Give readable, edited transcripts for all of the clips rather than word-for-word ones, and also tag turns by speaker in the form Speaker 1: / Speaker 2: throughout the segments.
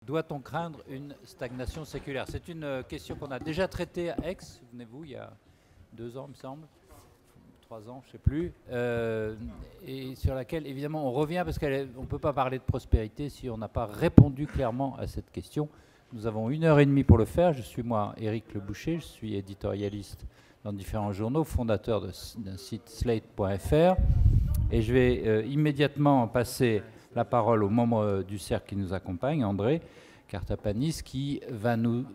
Speaker 1: Doit-on craindre une stagnation séculaire? C'est une question qu'on a déjà traitée à Aix, souvenez-vous, il y a 2 ans, il me semble, 3 ans, je ne sais plus, et sur laquelle, évidemment, on revient parce qu'on ne peut pas parler de prospérité si on n'a pas répondu clairement à cette question. Nous avons 1h30 pour le faire. Je suis, moi, Éric Le Boucher, je suis éditorialiste dans différents journaux, fondateur d'un site slate.fr, et je vais immédiatement passer la parole au membre du cercle qui nous accompagne, André Cartapanis, qui va nous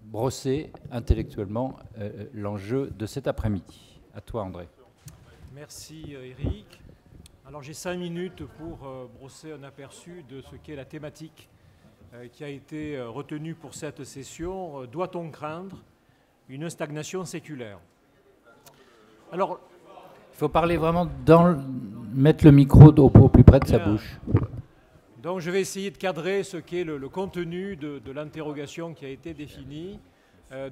Speaker 1: brosser intellectuellement l'enjeu de cet après-midi. À toi, André.
Speaker 2: Merci, Éric. Alors, j'ai 5 minutes pour brosser un aperçu de ce qu'est la thématique qui a été retenue pour cette session. Doit-on craindre une stagnation séculaire? Alors,
Speaker 1: il faut parler vraiment mettre le micro au plus près de sa bouche.
Speaker 2: Donc je vais essayer de cadrer ce qu'est le contenu de l'interrogation qui a été définie.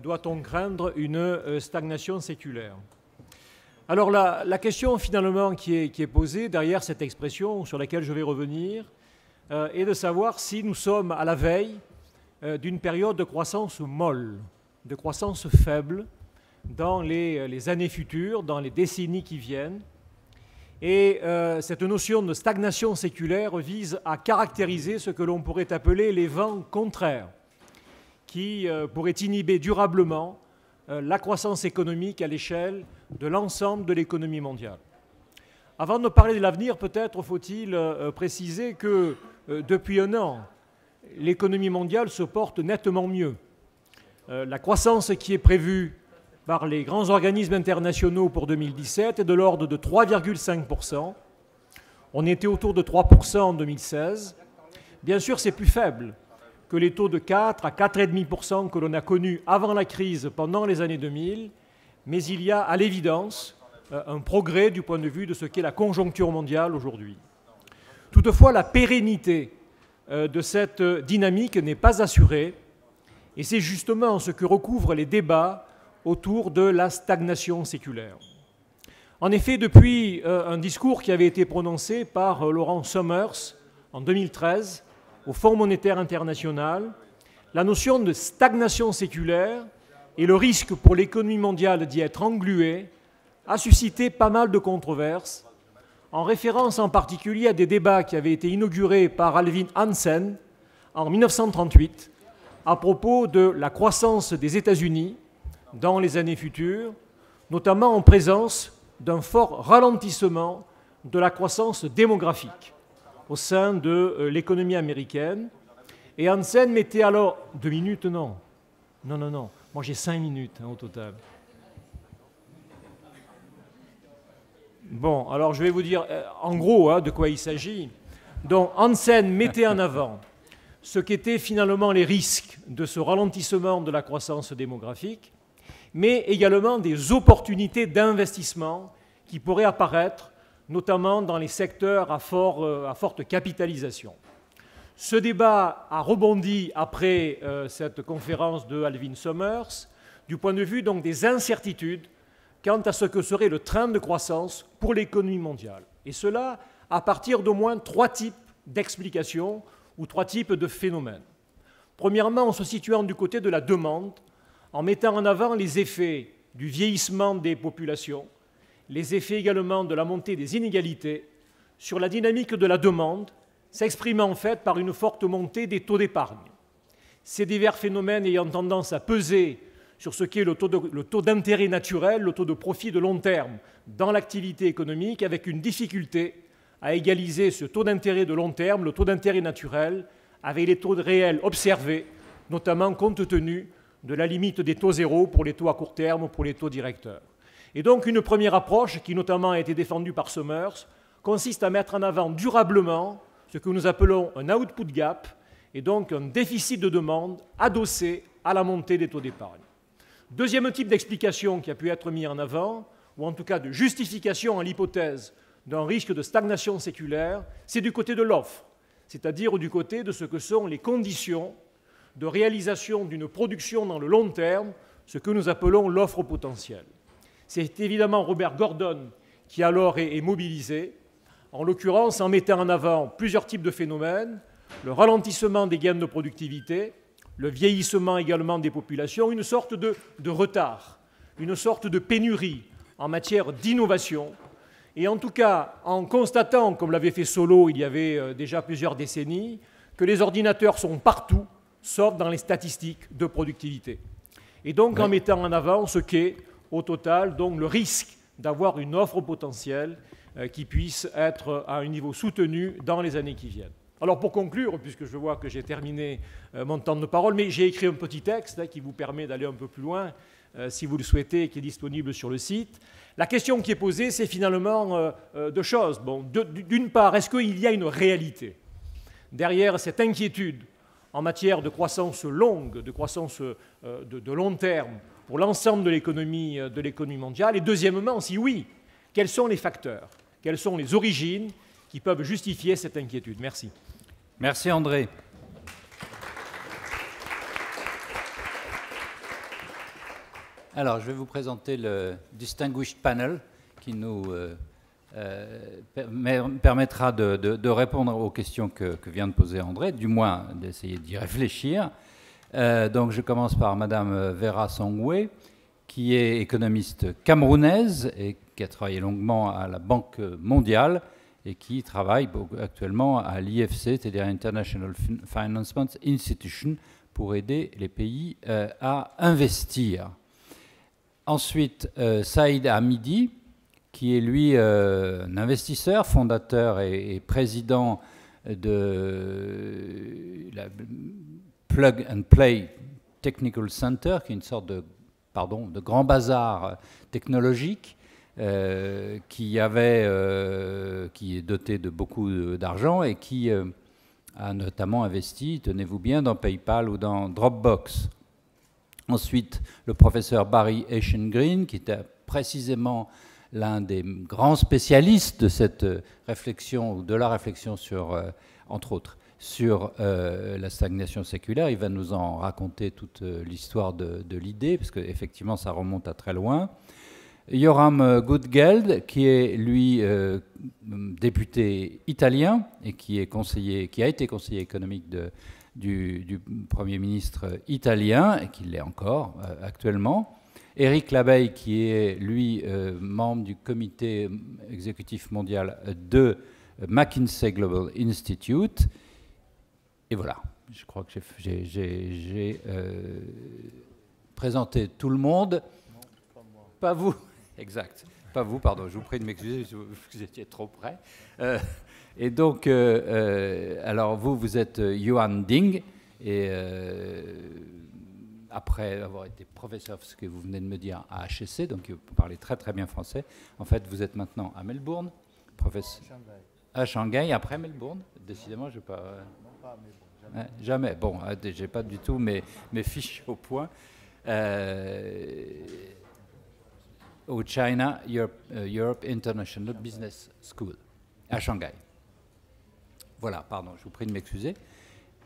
Speaker 2: Doit-on craindre une stagnation séculaire? Alors la question finalement qui est posée derrière cette expression, sur laquelle je vais revenir, est de savoir si nous sommes à la veille d'une période de croissance molle, de croissance faible, dans les années futures, dans les décennies qui viennent. Et cette notion de stagnation séculaire vise à caractériser ce que l'on pourrait appeler les vents contraires, qui pourraient inhiber durablement la croissance économique à l'échelle de l'ensemble de l'économie mondiale. Avant de parler de l'avenir, peut-être faut-il préciser que depuis 1 an, l'économie mondiale se porte nettement mieux. La croissance qui est prévue par les grands organismes internationaux pour 2017 est de l'ordre de 3,5%. On était autour de 3% en 2016. Bien sûr, c'est plus faible que les taux de 4 à 4,5% que l'on a connus avant la crise pendant les années 2000, mais il y a à l'évidence un progrès du point de vue de ce qu'est la conjoncture mondiale aujourd'hui. Toutefois, la pérennité de cette dynamique n'est pas assurée, et c'est justement ce que recouvrent les débats autour de la stagnation séculaire. En effet, depuis un discours qui avait été prononcé par Laurent Summers en 2013 au Fonds monétaire international, la notion de stagnation séculaire et le risque pour l'économie mondiale d'y être engluée a suscité pas mal de controverses, en référence en particulier à des débats qui avaient été inaugurés par Alvin Hansen en 1938 à propos de la croissance des États-Unis dans les années futures, notamment en présence d'un fort ralentissement de la croissance démographique au sein de l'économie américaine. Et Hansen mettait alors... 2 minutes, non. Non. Moi, j'ai 5 minutes au total. Bon, alors je vais vous dire en gros de quoi il s'agit. Donc, Hansen mettait en avant ce qu'étaient finalement les risques de ce ralentissement de la croissance démographique, mais également des opportunités d'investissement qui pourraient apparaître, notamment dans les secteurs à forte capitalisation. Ce débat a rebondi après cette conférence de Alvin Summers, du point de vue donc des incertitudes quant à ce que serait le train de croissance pour l'économie mondiale. Et cela à partir d'au moins 3 types d'explications ou 3 types de phénomènes. Premièrement, en se situant du côté de la demande, en mettant en avant les effets du vieillissement des populations, les effets également de la montée des inégalités sur la dynamique de la demande, s'exprimant en fait par une forte montée des taux d'épargne. Ces divers phénomènes ayant tendance à peser sur ce qu'est le taux d'intérêt naturel, le taux de profit de long terme dans l'activité économique, avec une difficulté à égaliser ce taux d'intérêt de long terme, le taux d'intérêt naturel, avec les taux réels observés, notamment compte tenu de la limite des taux zéro pour les taux à court terme ou pour les taux directeurs. Et donc une première approche, qui notamment a été défendue par Summers, consiste à mettre en avant durablement ce que nous appelons un output gap, et donc un déficit de demande adossé à la montée des taux d'épargne. Deuxième type d'explication qui a pu être mis en avant, ou en tout cas de justification à l'hypothèse d'un risque de stagnation séculaire, c'est du côté de l'offre, c'est-à-dire du côté de ce que sont les conditions de réalisation d'une production dans le long terme, ce que nous appelons l'offre potentielle. C'est évidemment Robert Gordon qui alors est mobilisé, en l'occurrence en mettant en avant plusieurs types de phénomènes. le ralentissement des gains de productivité, le vieillissement également des populations, une sorte de retard, une sorte de pénurie en matière d'innovation. Et en tout cas, en constatant, comme l'avait fait Solow il y avait déjà plusieurs décennies, que les ordinateurs sont partout, sauf dans les statistiques de productivité. Et donc en mettant en avant ce qu'est, au total, donc, le risque d'avoir une offre potentielle qui puisse être à un niveau soutenu dans les années qui viennent. Alors pour conclure, puisque je vois que j'ai terminé mon temps de parole, mais j'ai écrit un petit texte qui vous permet d'aller un peu plus loin, si vous le souhaitez, qui est disponible sur le site. La question qui est posée, c'est finalement deux choses. Bon, d'une part, est-ce qu'il y a une réalité derrière cette inquiétude en matière de croissance longue, de croissance de long terme pour l'ensemble de l'économie mondiale? Et deuxièmement, si oui, quels sont les facteurs, quelles sont les origines qui peuvent justifier cette inquiétude? Merci.
Speaker 1: Merci André. Alors, je vais vous présenter le Distinguished Panel qui nous permettra de répondre aux questions que vient de poser André, du moins d'essayer d'y réfléchir. Donc, je commence par Madame Vera Songwe, qui est économiste camerounaise et qui a travaillé longuement à la Banque mondiale et qui travaille actuellement à l'IFC, c'est-à-dire International Financement Institution, pour aider les pays à investir. Ensuite, Saïd Hamidi, qui est lui un investisseur, fondateur et président de la Plug and Play Technical Center, qui est une sorte de grand bazar technologique, qui est doté de beaucoup d'argent et qui a notamment investi, tenez-vous bien, dans PayPal ou dans Dropbox. Ensuite, le professeur Barry Eichengreen, qui était précisément l'un des grands spécialistes de cette réflexion, ou de la réflexion sur, entre autres, sur la stagnation séculaire. Il va nous en raconter toute l'histoire de l'idée, parce qu'effectivement, ça remonte à très loin. Yoram Gutgeld, qui est, lui, député italien et qui a été conseiller économique du Premier ministre italien, et qui l'est encore actuellement. Éric Labeille, qui est, lui, membre du comité exécutif mondial de McKinsey Global Institute. Et voilà, je crois que j'ai présenté tout le monde. Non, pas vous. Exact. Pas vous, pardon, je vous prie de m'excuser, vous étiez trop près. Et donc, alors vous êtes Yuan Ding, et après avoir été professeur, ce que vous venez de me dire, à HEC, donc vous parlez très très bien français. En fait, vous êtes maintenant à Melbourne, professeur. À Shanghai, après Melbourne. Décidément, je n'ai pas. Non, pas à Melbourne. Jamais. Bon, j'ai pas du tout mes fiches au point. Au China Europe International Business School, à Shanghai. Voilà, pardon, je vous prie de m'excuser.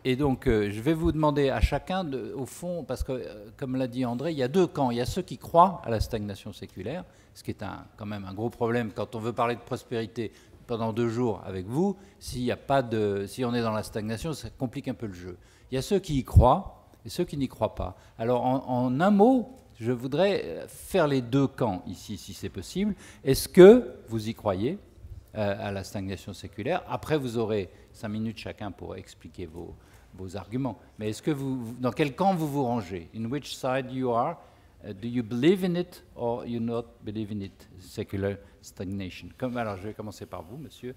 Speaker 1: Et donc, je vais vous demander à chacun, au fond, parce que, comme l'a dit André, il y a deux camps. Il y a ceux qui croient à la stagnation séculaire, ce qui est quand même un gros problème quand on veut parler de prospérité pendant 2 jours avec vous. Si on est dans la stagnation, ça complique un peu le jeu. Il y a ceux qui y croient et ceux qui n'y croient pas. Alors, en un mot, je voudrais faire les deux camps ici, si c'est possible. Est-ce que vous y croyez à la stagnation séculaire? Après, vous aurez 5 minutes chacun pour expliquer vos arguments. Mais est-ce que dans quel camp vous vous rangez? In which side you are? Do you believe in it or you not believe in it? Secular stagnation. Alors, je vais commencer par vous, monsieur.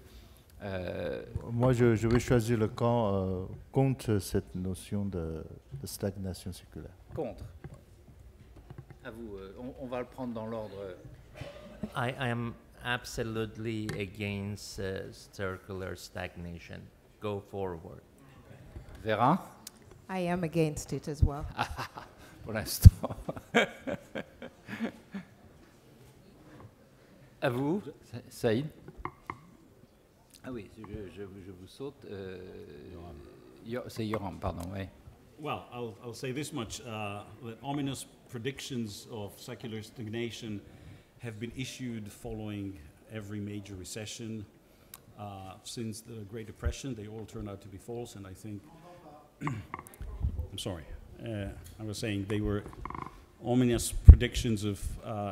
Speaker 3: Moi, je vais choisir le camp contre cette notion de stagnation séculaire.
Speaker 1: Contre. À vous, on va le prendre dans l'ordre.
Speaker 4: I am absolutely against circular stagnation. Go forward.
Speaker 1: Vera?
Speaker 5: I am against it as well.
Speaker 1: Pour l'instant. À vous, Saïd. Ah oui, je vous saute. C'est Yoram, pardon, oui.
Speaker 6: Well, I'll say this much. The ominous predictions of secular stagnation have been issued following every major recession. since the Great Depression. They all turned out to be false, and I think, I'm sorry, I was saying they were ominous predictions of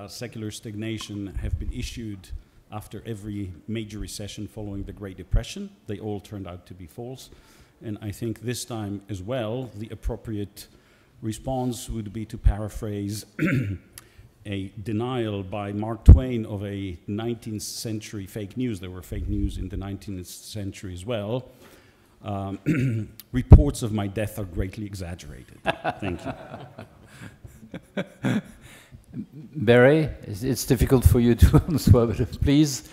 Speaker 6: secular stagnation have been issued after every major recession following the Great Depression. They all turned out to be false. And I think this time as well, the appropriate response would be to paraphrase a denial by Mark Twain of a 19th century fake news. There were fake news in the 19th century as well. Reports of my death are greatly exaggerated. Thank you.
Speaker 1: Barry, it's difficult for you to answer, but please,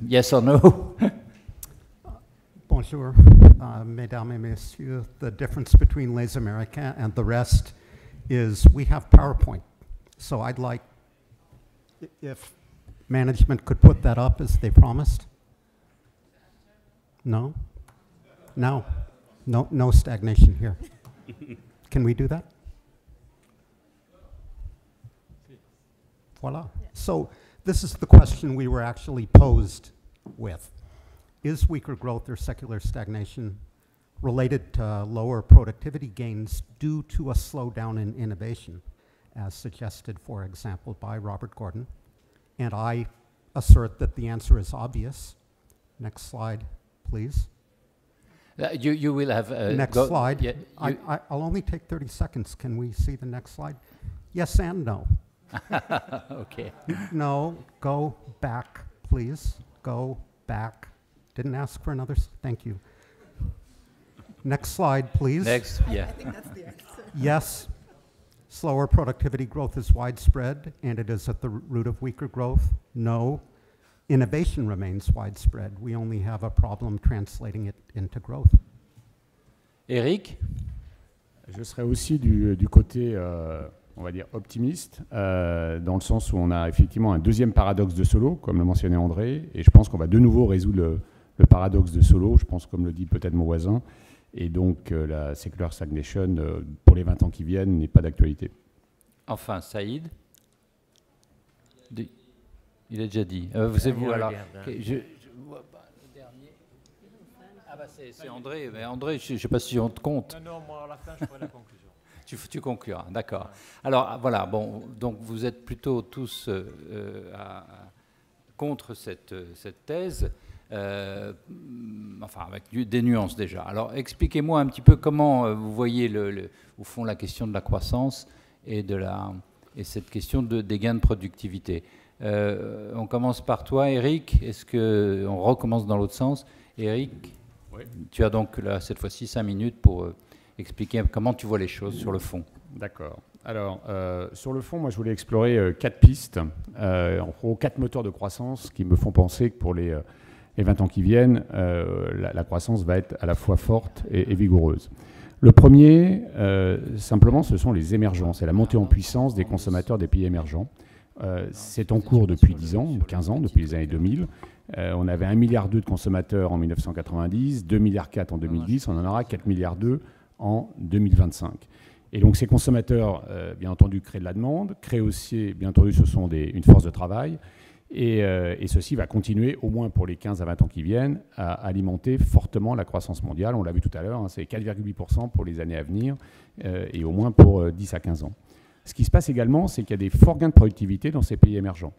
Speaker 1: yes or no?
Speaker 7: Bonjour, mesdames et messieurs. The difference between Les Américains and the rest is we have PowerPoint. So I'd like, if management could put that up as they promised. No? No. No stagnation here. Can we do that? Voila. So this is the question we were actually posed with. Is weaker growth or secular stagnation related to lower productivity gains due to a slowdown in innovation, as suggested, for example, by Robert Gordon? And I assert that the answer is obvious. Next slide, please.
Speaker 1: You will have...
Speaker 7: next slide.
Speaker 1: Yeah,
Speaker 7: I'll only take 30 seconds. Can we see the next slide? Yes and no.
Speaker 1: Okay.
Speaker 7: No, go back, please. Go back. Didn't ask for another, thank you. Next slide, please.
Speaker 1: Next, yeah.
Speaker 5: I think that's the answer.
Speaker 7: Yes, slower productivity growth is widespread, and it is at the root of weaker growth. No, innovation remains widespread. We only have a problem translating it into growth.
Speaker 1: Eric?
Speaker 8: Je serais aussi du côté, on va dire, optimiste, dans le sens où on a effectivement un deuxième paradoxe de Solow, comme le mentionnait André, et je pense qu'on va de nouveau résoudre le paradoxe de Solow, je pense comme le dit peut-être mon voisin, et donc la secular stagnation, pour les 20 ans qui viennent, n'est pas d'actualité.
Speaker 1: Enfin, Saïd? Il a déjà dit. C'est vous alors. Je vois pas le dernier. Ah bah c'est André. Mais André, je ne sais pas si on te compte.
Speaker 2: Non, moi à la fin je ferai la conclusion.
Speaker 1: Tu concluras, d'accord. Alors voilà, bon, donc vous êtes plutôt tous contre cette thèse, enfin avec des nuances déjà. Alors expliquez-moi un petit peu comment vous voyez au fond la question de la croissance et cette question des gains de productivité. On commence par toi, Eric. Est-ce qu'on recommence dans l'autre sens? Eric, oui. Tu as donc là, cette fois-ci 5 minutes pour expliquer comment tu vois les choses sur le fond.
Speaker 8: D'accord. Alors, sur le fond, moi, je voulais explorer 4 pistes, en gros 4 moteurs de croissance qui me font penser que pour les 20 ans qui viennent, la croissance va être à la fois forte et vigoureuse. Le premier, simplement, ce sont les émergents. C'est la montée en puissance des consommateurs des pays émergents. C'est en cours depuis 10 ans, 15 ans, depuis les années 2000. On avait 1,2 milliard de consommateurs en 1990, 2,4 milliards en 2010, on en aura 4,2 milliards en 2025. Et donc ces consommateurs, bien entendu, créent de la demande, créent aussi, bien entendu, ce sont une force de travail, et ceci va continuer, au moins pour les 15 à 20 ans qui viennent, à alimenter fortement la croissance mondiale. On l'a vu tout à l'heure, hein, c'est 4,8% pour les années à venir, et au moins pour 10 à 15 ans. Ce qui se passe également, c'est qu'il y a des forts gains de productivité dans ces pays émergents.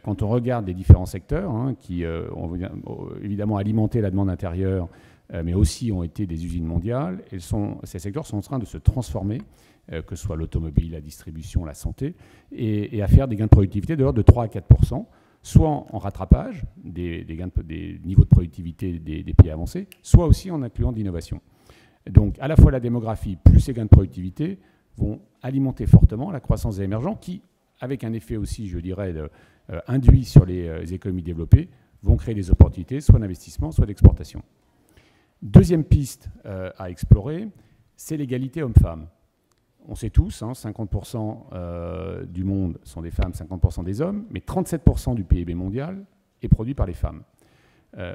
Speaker 8: Quand on regarde les différents secteurs, hein, qui ont évidemment alimenté la demande intérieure, mais aussi ont été des usines mondiales, ces secteurs sont en train de se transformer, que ce soit l'automobile, la distribution, la santé, et à faire des gains de productivité de l'ordre de 3 à 4%, soit en rattrapage des niveaux de productivité des pays avancés, soit aussi en incluant de l'innovation. Donc à la fois la démographie plus ces gains de productivité vont alimenter fortement la croissance des émergents qui, avec un effet aussi, je dirais, induit sur les économies développées, vont créer des opportunités, soit d'investissement, soit d'exportation. Deuxième piste à explorer, c'est l'égalité homme-femme. On sait tous, hein, 50% du monde sont des femmes, 50% des hommes, mais 37% du PIB mondial est produit par les femmes.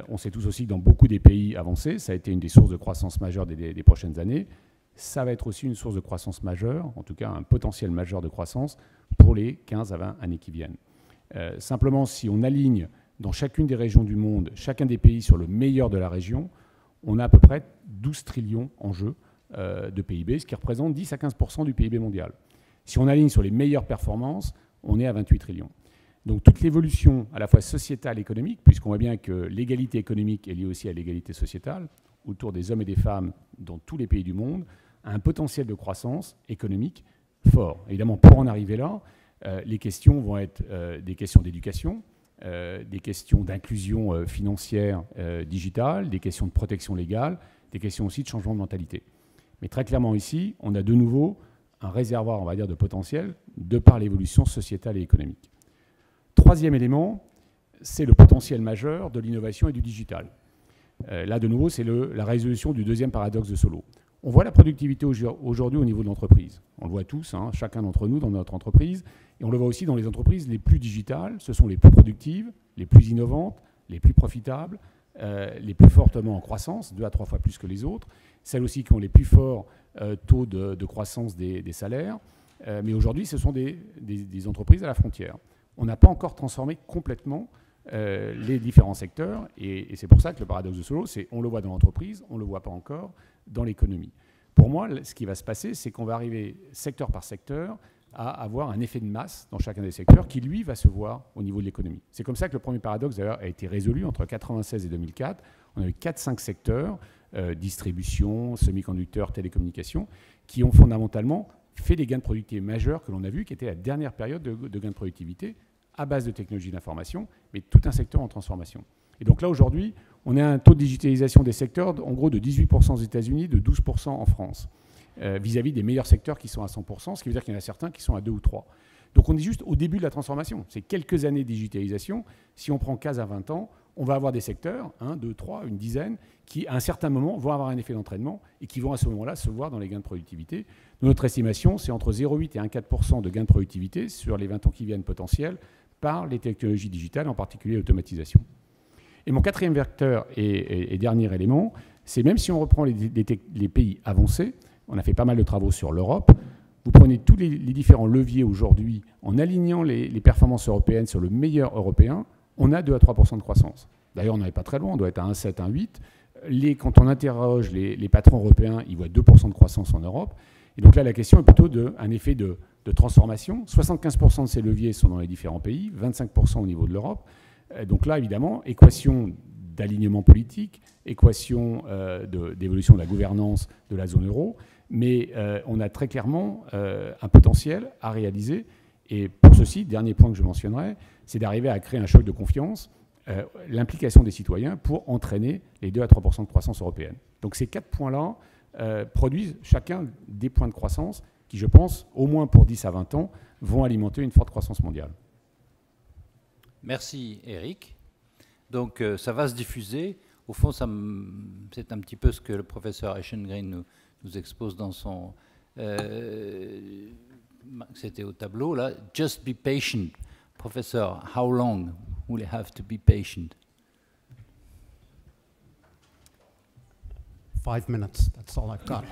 Speaker 8: On sait tous aussi que dans beaucoup des pays avancés, ça a été une des sources de croissance majeure des prochaines années. Ça va être aussi une source de croissance majeure, en tout cas un potentiel majeur de croissance pour les 15 à 20 années qui viennent. Simplement, si on aligne dans chacune des régions du monde, chacun des pays sur le meilleur de la région, on a à peu près 12 trillions en jeu de PIB, ce qui représente 10 à 15% du PIB mondial. Si on aligne sur les meilleures performances, on est à 28 trillions. Donc toute l'évolution à la fois sociétale et économique, puisqu'on voit bien que l'égalité économique est liée aussi à l'égalité sociétale, autour des hommes et des femmes dans tous les pays du monde, a un potentiel de croissance économique fort. Évidemment, pour en arriver là, les questions vont être des questions d'éducation, des questions d'inclusion financière digitale, des questions de protection légale, des questions aussi de changement de mentalité. Mais très clairement ici, on a de nouveau un réservoir, on va dire, de potentiel de par l'évolution sociétale et économique. Troisième élément, c'est le potentiel majeur de l'innovation et du digital. Là, de nouveau, c'est la résolution du deuxième paradoxe de Solow. On voit la productivité aujourd'hui au niveau de l'entreprise. On le voit tous, hein, chacun d'entre nous dans notre entreprise. Et on le voit aussi dans les entreprises les plus digitales. Ce sont les plus productives, les plus innovantes, les plus profitables, les plus fortement en croissance, 2 à 3 fois plus que les autres. Celles aussi qui ont les plus forts taux de croissance des salaires. Mais aujourd'hui, ce sont des entreprises à la frontière. On n'a pas encore transformé complètement les différents secteurs. Et c'est pour ça que le paradoxe de Solow, c'est on le voit dans l'entreprise, on ne le voit pas encore dans l'économie. Pour moi, ce qui va se passer, c'est qu'on va arriver secteur par secteur à avoir un effet de masse dans chacun des secteurs qui, lui, va se voir au niveau de l'économie. C'est comme ça que le premier paradoxe, d'ailleurs, a été résolu entre 1996 et 2004. On a eu 4-5 secteurs, distribution, semi-conducteurs, télécommunications, qui ont fondamentalement fait des gains de productivité majeurs que l'on a vus, qui étaient la dernière période de gains de productivité à base de technologies d'information, mais tout un secteur en transformation. Et donc là, aujourd'hui, on a un taux de digitalisation des secteurs, en gros, de 18% aux États-Unis, de 12% en France, vis-à-vis des meilleurs secteurs qui sont à 100%, ce qui veut dire qu'il y en a certains qui sont à 2 ou 3. Donc on est juste au début de la transformation. C'est quelques années de digitalisation. Si on prend 15 à 20 ans, on va avoir des secteurs, 1, 2, 3, une dizaine, qui, à un certain moment, vont avoir un effet d'entraînement et qui vont à ce moment-là se voir dans les gains de productivité. Notre estimation, c'est entre 0,8 et 1,4% de gains de productivité sur les 20 ans qui viennent potentiels par les technologies digitales, en particulier l'automatisation. Et mon quatrième vecteur et dernier élément, c'est même si on reprend les pays avancés, on a fait pas mal de travaux sur l'Europe, vous prenez tous les différents leviers aujourd'hui, en alignant les performances européennes sur le meilleur européen, on a 2 à 3% de croissance. D'ailleurs, on n'en est pas très loin, on doit être à 1,7, 1,8. Quand on interroge les patrons européens, ils voient 2% de croissance en Europe. Et donc là, la question est plutôt d'un effet de transformation. 75% de ces leviers sont dans les différents pays, 25% au niveau de l'Europe. Donc là, évidemment, équation d'alignement politique, équation d'évolution de la gouvernance de la zone euro, mais on a très clairement un potentiel à réaliser. Et pour ceci, dernier point que je mentionnerai, c'est d'arriver à créer un choc de confiance, l'implication des citoyens pour entraîner les 2 à 3% de croissance européenne. Donc ces 4 points-là produisent chacun des points de croissance qui, je pense, au moins pour 10 à 20 ans, vont alimenter une forte croissance mondiale.
Speaker 1: Merci Eric. Donc ça va se diffuser. Au fond, c'est un petit peu ce que le professeur Eschengreen nous expose dans son... c'était au tableau là. Just be patient. Professeur, how long will you have to be patient?
Speaker 7: 5 minutes, that's all I've got.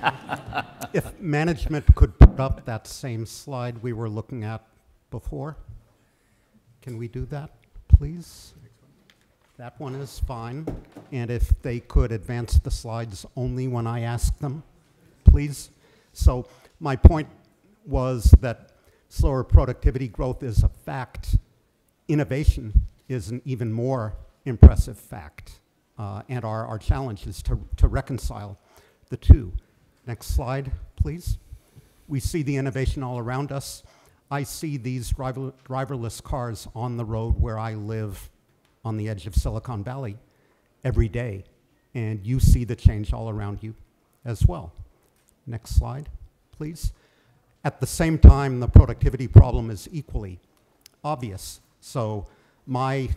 Speaker 7: If management could put up that same slide we were looking at before. Can we do that, please? That one is fine. And if they could advance the slides only when I ask them, please. So my point was that slower productivity growth is a fact. Innovation is an even more impressive fact. And our challenge is to reconcile the two. Next slide, please. We see the innovation all around us. I see these driverless cars on the road where I live on the edge of Silicon Valley every day. And you see the change all around you as well. Next slide, please. At the same time, the productivity problem is equally obvious. So my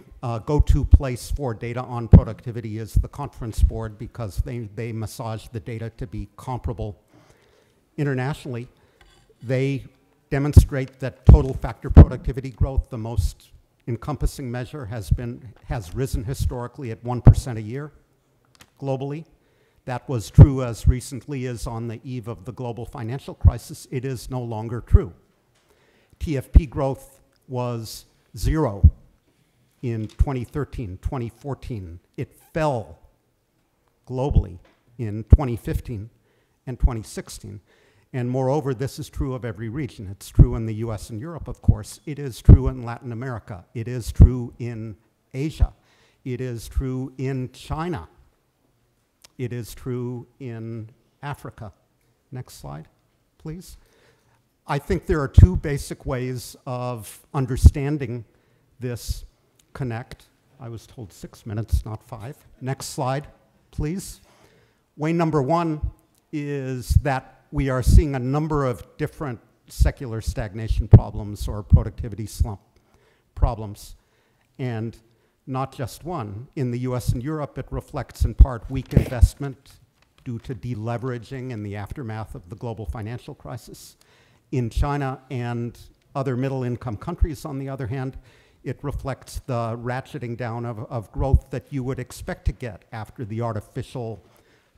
Speaker 7: go-to place for data on productivity is the Conference Board because they massage the data to be comparable internationally. They demonstrate that total factor productivity growth, the most encompassing measure, has risen historically at 1% a year globally. That was true as recently as on the eve of the global financial crisis. It is no longer true. TFP growth was 0 in 2013, 2014. It fell globally in 2015 and 2016. And moreover, this is true of every region. It's true in the US and Europe, of course. It is true in Latin America. It is true in Asia. It is true in China. It is true in Africa. Next slide, please. I think there are two basic ways of understanding this connect. I was told 6 minutes, not 5. Next slide, please. Way number one is that we are seeing a number of different secular stagnation problems or productivity slump problems, and not just one. In the US and Europe, it reflects in part weak investment due to deleveraging in the aftermath of the global financial crisis. In China and other middle-income countries, on the other hand, it reflects the ratcheting down of growth that you would expect to get after the artificial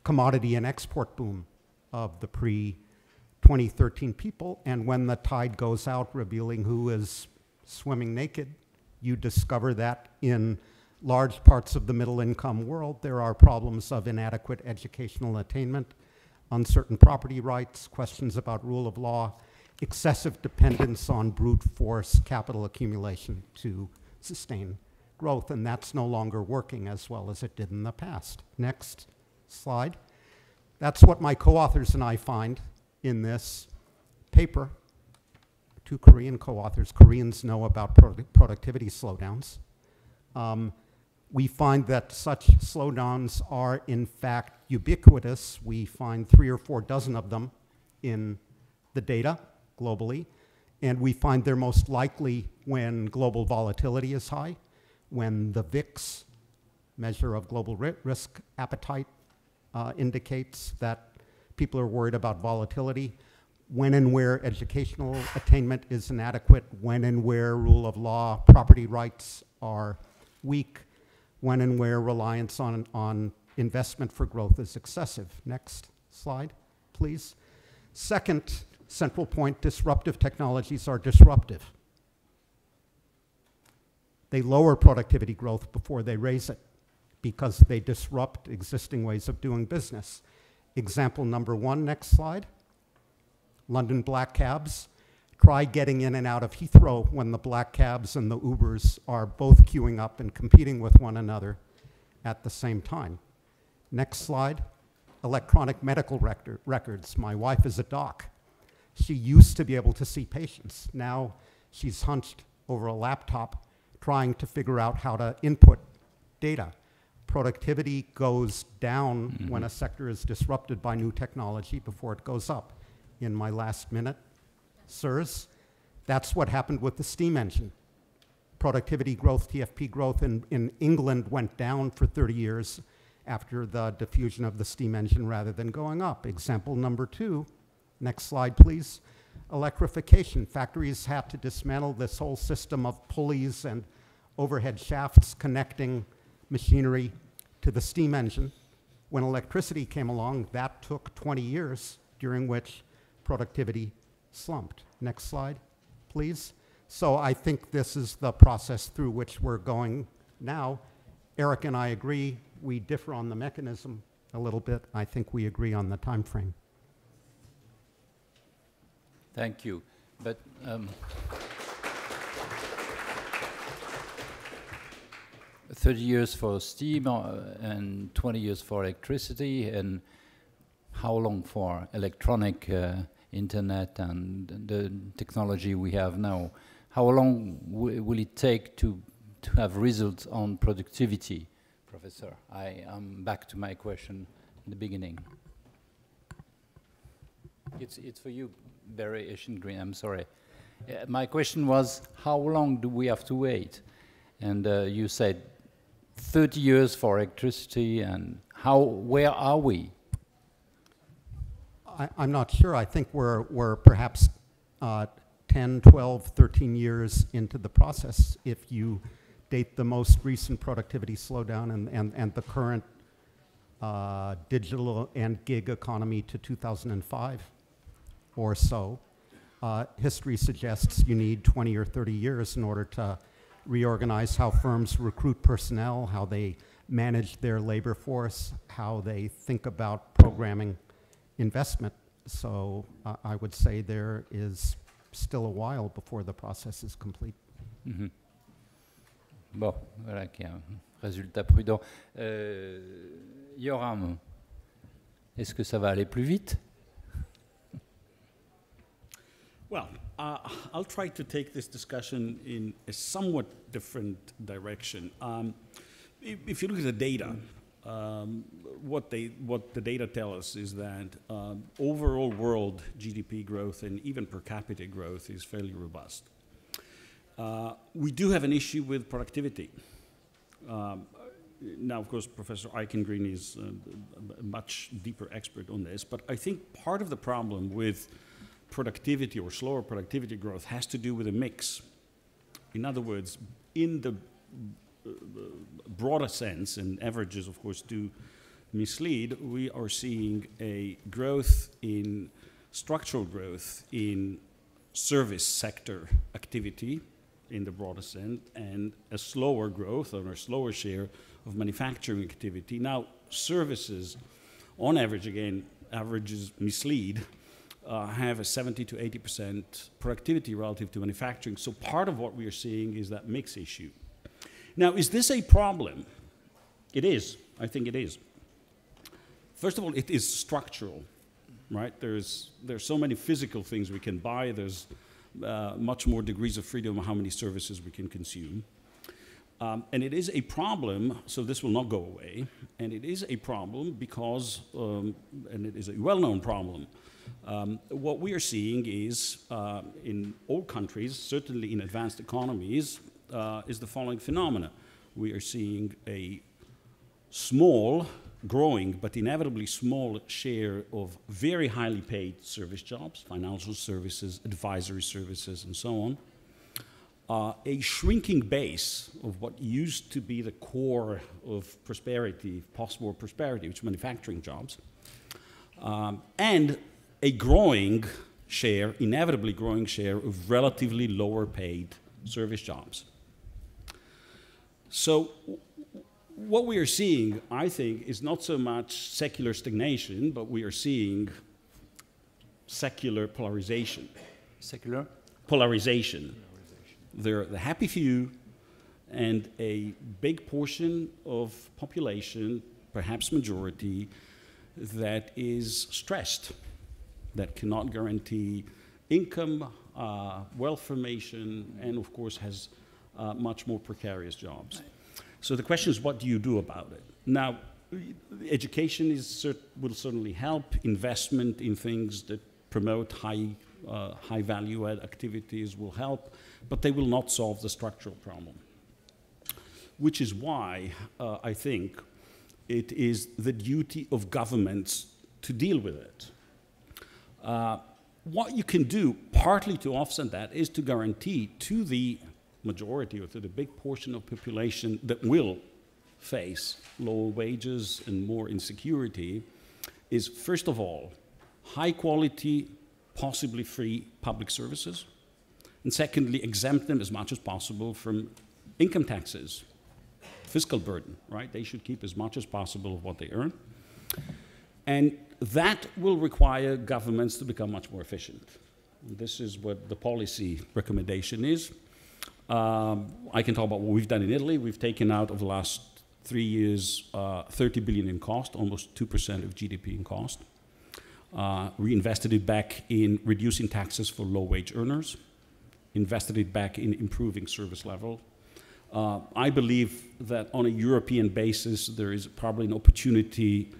Speaker 7: commodity and export boom of the pre-2013 people. And when the tide goes out, revealing who is swimming naked, you discover that in large parts of the middle-income world, there are problems of inadequate educational attainment, uncertain property rights, questions about rule of law, excessive dependence on brute force capital accumulation to sustain growth, and that's no longer working as well as it did in the past. Next slide. That's what my co-authors and I find in this paper. Two Korean co-authors. Koreans know about productivity slowdowns. We find that such slowdowns are in fact ubiquitous. We find 3 or 4 dozen of them in the data globally, and we find they're most likely when global volatility is high, when the VIX, measure of global risk appetite, indicates that people are worried about volatility, when and where educational attainment is inadequate, when and where rule of law, property rights are weak, when and where reliance on investment for growth is excessive. Next slide, please. Second central point, disruptive technologies are disruptive. They lower productivity growth before they raise it because they disrupt existing ways of doing business. Example number 1, next slide. London black cabs. Try getting in and out of Heathrow when the black cabs and the Ubers are both queuing up and competing with one another at the same time. Next slide. Electronic medical records. My wife is a doc. She used to be able to see patients. Now she's hunched over a laptop trying to figure out how to input data. Productivity goes down when a sector is disrupted by new technology before it goes up. In my last minute, sirs, that's what happened with the steam engine. Productivity growth, TFP growth in England went down for 30 years after the diffusion of the steam engine rather than going up. Example number 2, next slide please. Electrification. Factories had to dismantle this whole system of pulleys and overhead shafts connecting machinery to the steam engine. When electricity came along, that took 20 years, during which productivity slumped. Next slide, please. So I think this is the process through which we're going now. Eric and I agree. We differ on the mechanism a little bit. I think we agree on the time frame.
Speaker 1: Thank you. But 30 years for steam and 20 years for electricity, and how long for electronic internet and the technology we have now? How long will it take to have results on productivity, Professor? I am back to my question in the beginning. It's for you, Barry Asian Green, I'm sorry. My question was, how long do we have to wait? And you said 30 years for electricity, and where are we?
Speaker 7: I'm not sure. I think we're perhaps 10, 12, 13 years into the process if you date the most recent productivity slowdown and the current digital and gig economy to 2005 or so. History suggests you need 20 or 30 years in order to reorganize how firms recruit personnel, how they manage their labor force, how they think about programming investment. So I would say there is still a while before the process is complete.
Speaker 1: Mhm. Bon, voilà qui est un résultat prudent. Yoram, est-ce que ça va aller plus vite?
Speaker 6: Well, I'll try to take this discussion in a somewhat different direction. If you look at the data, what the data tell us is that overall world GDP growth and even per capita growth is fairly robust. We do have an issue with productivity. Now, of course, Professor Eichengreen is a much deeper expert on this, but I think part of the problem with productivity or slower productivity growth has to do with a mix. In other words, in the broader sense, and averages, of course, do mislead, we are seeing a growth in structural growth in service sector activity in the broader sense, and a slower growth or a slower share of manufacturing activity. Now, services, on average, again, averages mislead, have a 70 to 80% productivity relative to manufacturing. So part of what we are seeing is that mix issue. Now, is this a problem? It is. I think it is. First of all, it is structural, right? There's so many physical things we can buy. There's much more degrees of freedom of how many services we can consume. And it is a problem, so this will not go away. And it is a problem because, and it is a well-known problem, what we are seeing is, in all countries, certainly in advanced economies, is the following phenomena. We are seeing a small, growing, but inevitably small share of very highly paid service jobs, financial services, advisory services, and so on. A shrinking base of what used to be the core of prosperity, post-war prosperity, which is manufacturing jobs, and a growing share, inevitably growing share, of relatively lower paid service jobs. So what we are seeing, I think, is not so much secular stagnation, but we are seeing secular polarization.
Speaker 1: Secular?
Speaker 6: Polarization. There are the happy few and a big portion of population, perhaps majority, that is stressed, that cannot guarantee income, wealth formation, and of course has much more precarious jobs. So the question is, what do you do about it? Now, education will certainly help. Investment in things that promote high value-add activities will help, but they will not solve the structural problem. Which is why I think it is the duty of governments to deal with it. What you can do, partly to offset that, is to guarantee to the majority or to the big portion of population that will face lower wages and more insecurity, is first of all, high quality, possibly free public services, and secondly, exempt them as much as possible from income taxes, fiscal burden, right? They should keep as much as possible of what they earn. And that will require governments to become much more efficient. This is what the policy recommendation is. I can talk about what we've done in Italy. We've taken out, over the last 3 years, 30 billion in cost, almost 2% of GDP in cost. Reinvested it back in reducing taxes for low-wage earners, invested it back in improving service level. I believe that on a European basis, there is probably an opportunity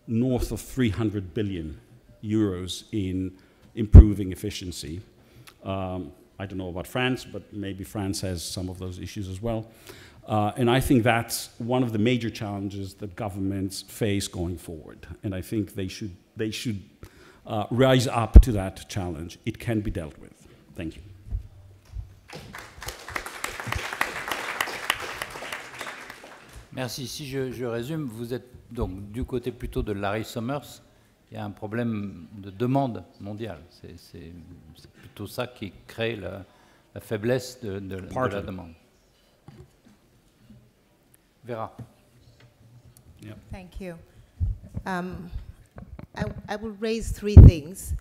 Speaker 6: north of 300 billion euros in improving efficiency. I don't know about France, but maybe France has some of those issues as well. And I think that's one of the major challenges that governments face going forward. And I think they should rise up to that challenge. It can be dealt with. Thank you.
Speaker 1: Merci. Si je résume, vous êtes donc du côté plutôt de Larry Summers. Il y a un problème de demande mondiale. C'est plutôt ça qui crée la faiblesse de la demande. Vera.
Speaker 5: Thank you. I will raise three things.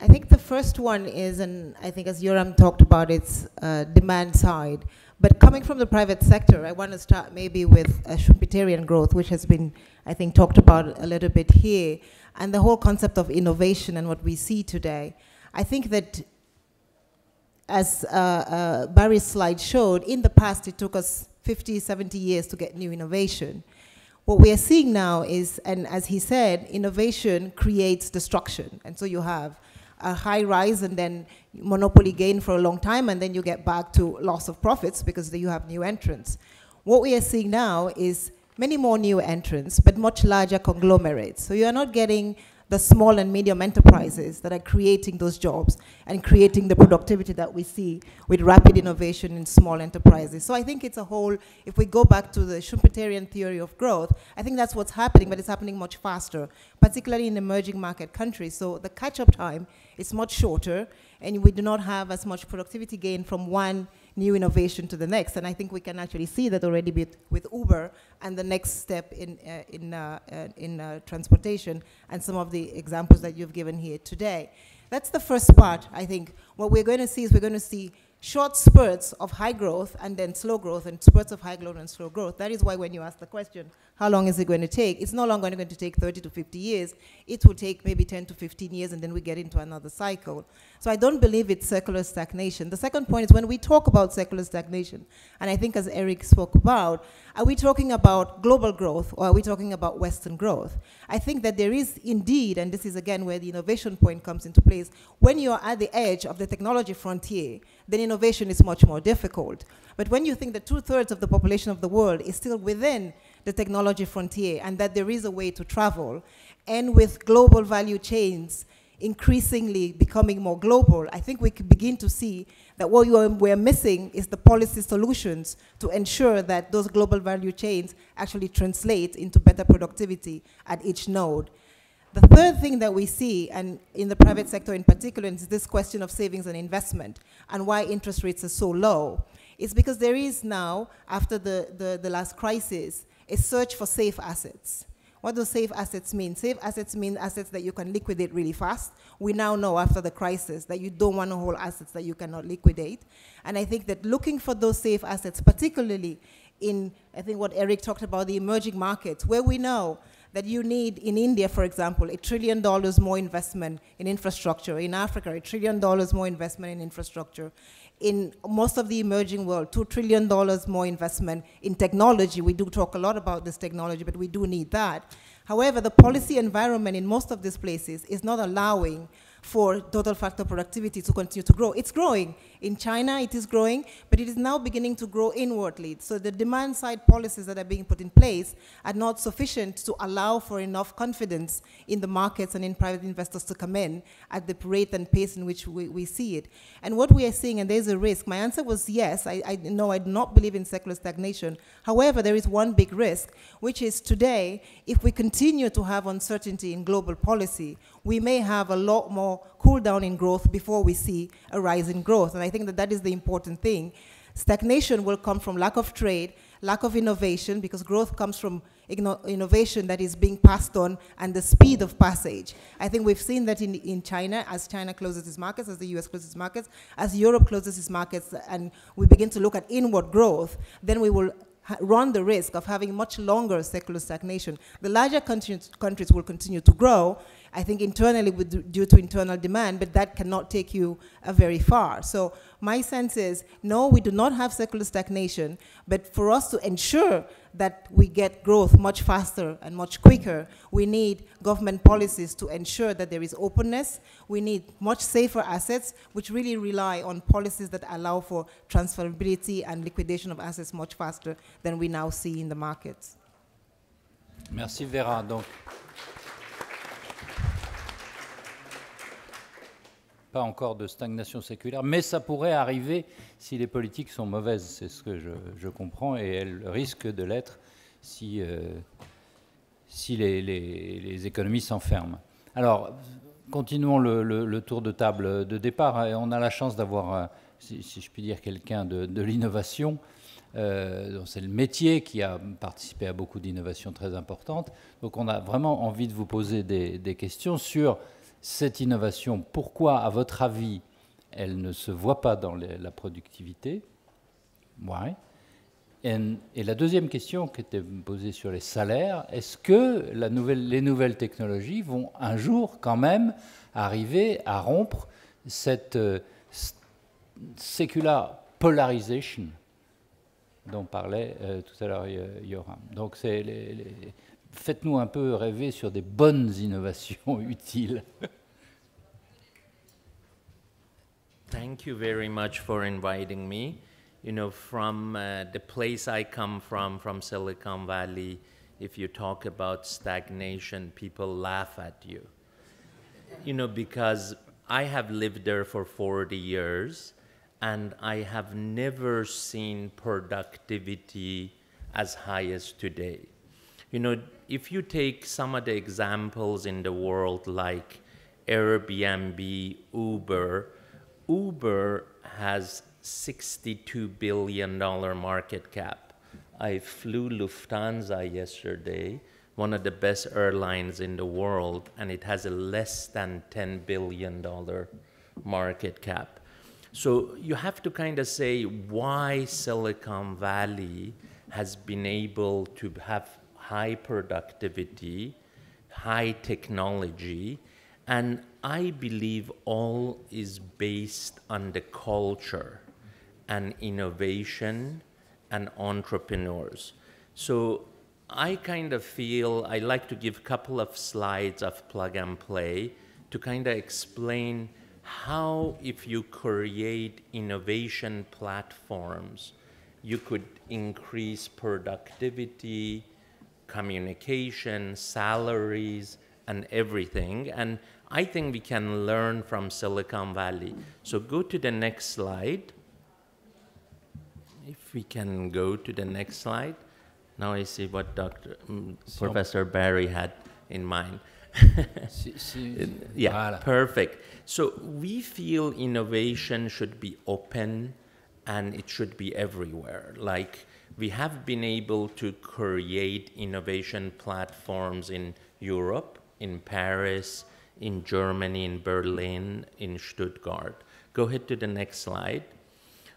Speaker 5: I think the first one is, and I think as Yoram talked about, it's demand side. But coming from the private sector, I want to start maybe with Schumpeterian growth, which has been, I think, talked about a little bit here, and the whole concept of innovation and what we see today. I think that, as Barry's slide showed, in the past it took us 50, 70 years to get new innovation. What we are seeing now is, and as he said, innovation creates destruction. And so you have a high rise and then monopoly gain for a long time, and then you get back to loss of profits because you have new entrants. What we are seeing now is many more new entrants, but much larger conglomerates. So you are not getting the small and medium enterprises that are creating those jobs and creating the productivity that we see with rapid innovation in small enterprises. So I think it's a whole, if we go back to the Schumpeterian theory of growth, I think that's what's happening, but it's happening much faster, particularly in emerging market countries. So the catch-up time is much shorter, and we do not have as much productivity gain from one new innovation to the next. And I think we can actually see that already with Uber and the next step in transportation and some of the examples that you've given here today. That's the first part. I think what we're going to see is we're going to see short spurts of high growth and then slow growth, and spurts of high growth and slow growth. That is why when you ask the question, how long is it going to take? It's no longer going to take 30 to 50 years. It will take maybe 10 to 15 years, and then we get into another cycle. So I don't believe it's secular stagnation. The second point is when we talk about secular stagnation, and I think as Eric spoke about, are we talking about global growth or are we talking about Western growth? I think that there is indeed, and this is again where the innovation point comes into place, when you are at the edge of the technology frontier, then innovation is much more difficult. But when you think that 2/3 of the population of the world is still within the technology frontier and that there is a way to travel, and with global value chains increasingly becoming more global, I think we can begin to see that what we're missing is the policy solutions to ensure that those global value chains actually translate into better productivity at each node. The third thing that we see, and in the private sector in particular, is this question of savings and investment and why interest rates are so low. It's because there is now, after the last crisis, a search for safe assets. What do safe assets mean? Safe assets mean assets that you can liquidate really fast. We now know after the crisis that you don't want to hold assets that you cannot liquidate. And I think that looking for those safe assets, particularly in, I think what Eric talked about, the emerging markets, where we know that you need, in India, for example, $1 trillion more investment in infrastructure. In Africa, $1 trillion more investment in infrastructure. In most of the emerging world, $2 trillion more investment in technology. We do talk a lot about this technology, but we do need that. However, the policy environment in most of these places is not allowing for total factor productivity to continue to grow. It's growing. In China, it is growing, but it is now beginning to grow inwardly. So the demand side policies that are being put in place are not sufficient to allow for enough confidence in the markets and in private investors to come in at the rate and pace in which we see it. And what we are seeing, and there's a risk, my answer was yes, I do not believe in secular stagnation. However, there is one big risk, which is today, if we continue to have uncertainty in global policy, we may have a lot more cool down in growth before we see a rise in growth. And I think that that is the important thing. Stagnation will come from lack of trade, lack of innovation, because growth comes from innovation that is being passed on and the speed of passage. I think we've seen that in China, as China closes its markets, as the US closes its markets, as Europe closes its markets, and we begin to look at inward growth, then we will run the risk of having much longer secular stagnation. The larger countries will continue to grow, I think internally due to internal demand, but that cannot take you very far. So my sense is, no, we do not have secular stagnation, but for us to ensure that we get growth much faster and much quicker, we need government policies to ensure that there is openness. We need much safer assets, which really rely on policies that allow for transferability and liquidation of assets much faster than we now see in the markets.
Speaker 1: Merci Vera. Donc, pas encore de stagnation séculaire, mais ça pourrait arriver si les politiques sont mauvaises, c'est ce que je comprends, et elles risquent de l'être si les économies s'enferment. Alors, continuons le tour de table de départ. On a la chance d'avoir, si je puis dire, quelqu'un de l'innovation. Donc c'est le métier qui a participé à beaucoup d'innovations très importantes. Donc on a vraiment envie de vous poser des questions sur cette innovation. Pourquoi, à votre avis, elle ne se voit pas dans la productivité? Ouais. Et la deuxième question qui était posée sur les salaires, est-ce que les nouvelles technologies vont un jour quand même arriver à rompre cette secular polarisation dont parlait tout à l'heure Yoram? Donc faites-nous un peu rêver sur des bonnes innovations utiles.
Speaker 4: Thank you very much for inviting me. You know, from the place I come from Silicon Valley, if you talk about stagnation, people laugh at you. You know, because I have lived there for 40 years, and I have never seen productivity as high as today. You know, if you take some of the examples in the world like Airbnb, Uber has $62 billion market cap. I flew Lufthansa yesterday, one of the best airlines in the world, and it has a less than $10 billion market cap. So you have to kind of say why Silicon Valley has been able to have high productivity, high technology, and I believe all is based on the culture and innovation and entrepreneurs. So I kind of feel I like to give a couple of slides of plug and play to kind of explain how, if you create innovation platforms, you could increase productivity, communication, salaries, and everything. And I think we can learn from Silicon Valley. So go to the next slide. If we can go to the next slide. Now I see what Professor Barry had in mind. Yeah, voilà. Perfect. So we feel innovation should be open and it should be everywhere. Like we have been able to create innovation platforms in Europe, in Paris, in Germany, in Berlin, in Stuttgart. Go ahead to the next slide.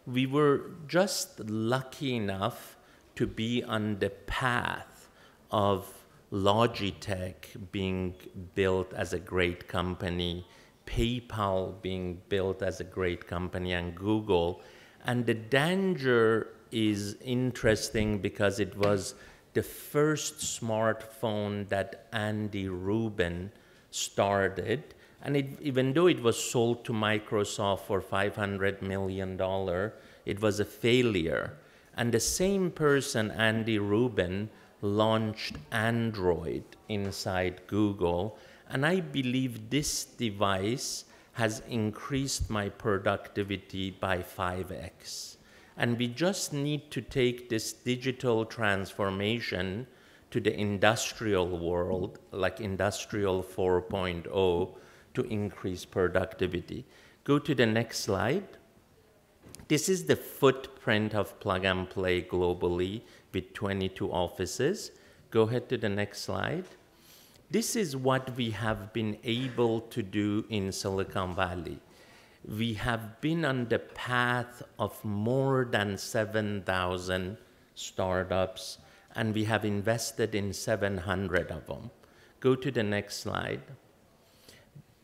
Speaker 4: We were just lucky enough to be on the path of Logitech being built as a great company, PayPal being built as a great company, and Google. And the danger is interesting because it was the first smartphone that Andy Rubin started. And even though it was sold to Microsoft for $500 million, it was a failure. And the same person, Andy Rubin, launched Android inside Google. And I believe this device has increased my productivity by 5x. And we just need to take this digital transformation to the industrial world, like Industrial 4.0, to increase productivity. Go to the next slide. This is the footprint of Plug and Play globally with 22 offices. Go ahead to the next slide. This is what we have been able to do in Silicon Valley. We have been on the path of more than 7,000 startups, and we have invested in 700 of them. Go to the next slide.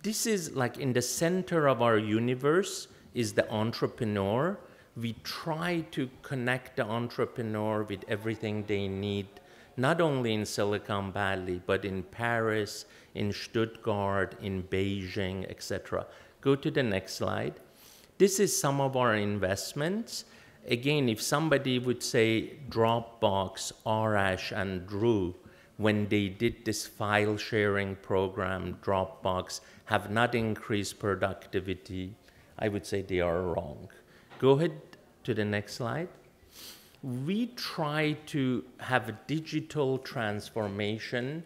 Speaker 4: This is like in the center of our universe is the entrepreneur. We try to connect the entrepreneur with everything they need, not only in Silicon Valley, but in Paris, in Stuttgart, in Beijing, etc. Go to the next slide. This is some of our investments. Again, if somebody would say Dropbox, Arash, and Drew, when they did this file sharing program, Dropbox, have not increased productivity, I would say they are wrong. Go ahead to the next slide. We try to have a digital transformation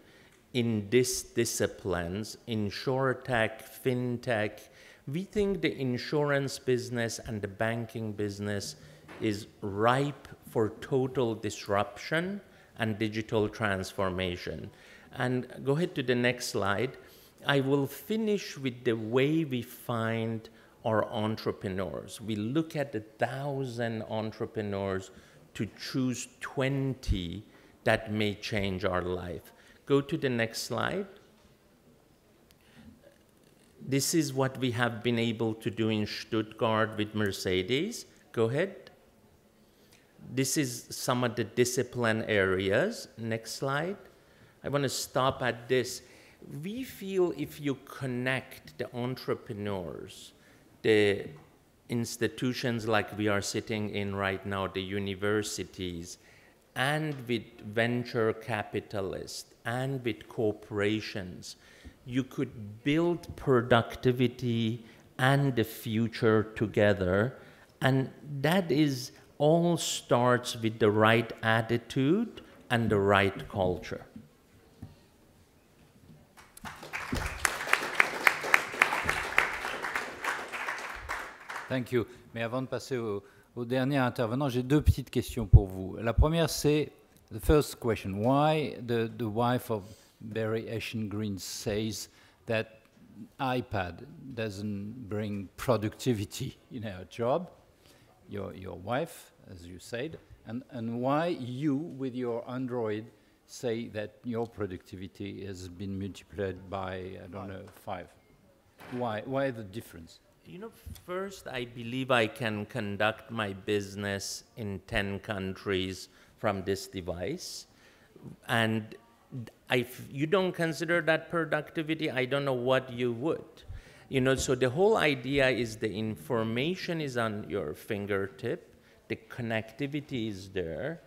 Speaker 4: in these disciplines, insurtech, fintech. We think the insurance business and the banking business is ripe for total disruption and digital transformation. And go ahead to the next slide. I will finish with the way we find our entrepreneurs. We look at 1,000 entrepreneurs to choose 20 that may change our life. Go to the next slide. This is what we have been able to do in Stuttgart with Mercedes. Go ahead. This is some of the discipline areas. Next slide. I want to stop at this. We feel if you connect the entrepreneurs, the institutions like we are sitting in right now, the universities, and with venture capitalists, and with corporations, you could build productivity and the future together. And that is all starts with the right attitude and the right culture.
Speaker 1: Thank you. Mais avant de passer au dernier intervenant, j'ai deux petites questions pour vous. La première, c'est the first question. Why the wife of Barry Eichengreen says that iPad doesn't bring productivity in her job, your wife, as you said, and why you, with your Android, say that your productivity has been multiplied by, I don't know, 5. Why the difference?
Speaker 4: You know, first, I believe I can conduct my business in 10 countries from this device. And if you don't consider that productivity, I don't know what you would. You know, so the whole idea is the information is on your fingertip, the connectivity is there.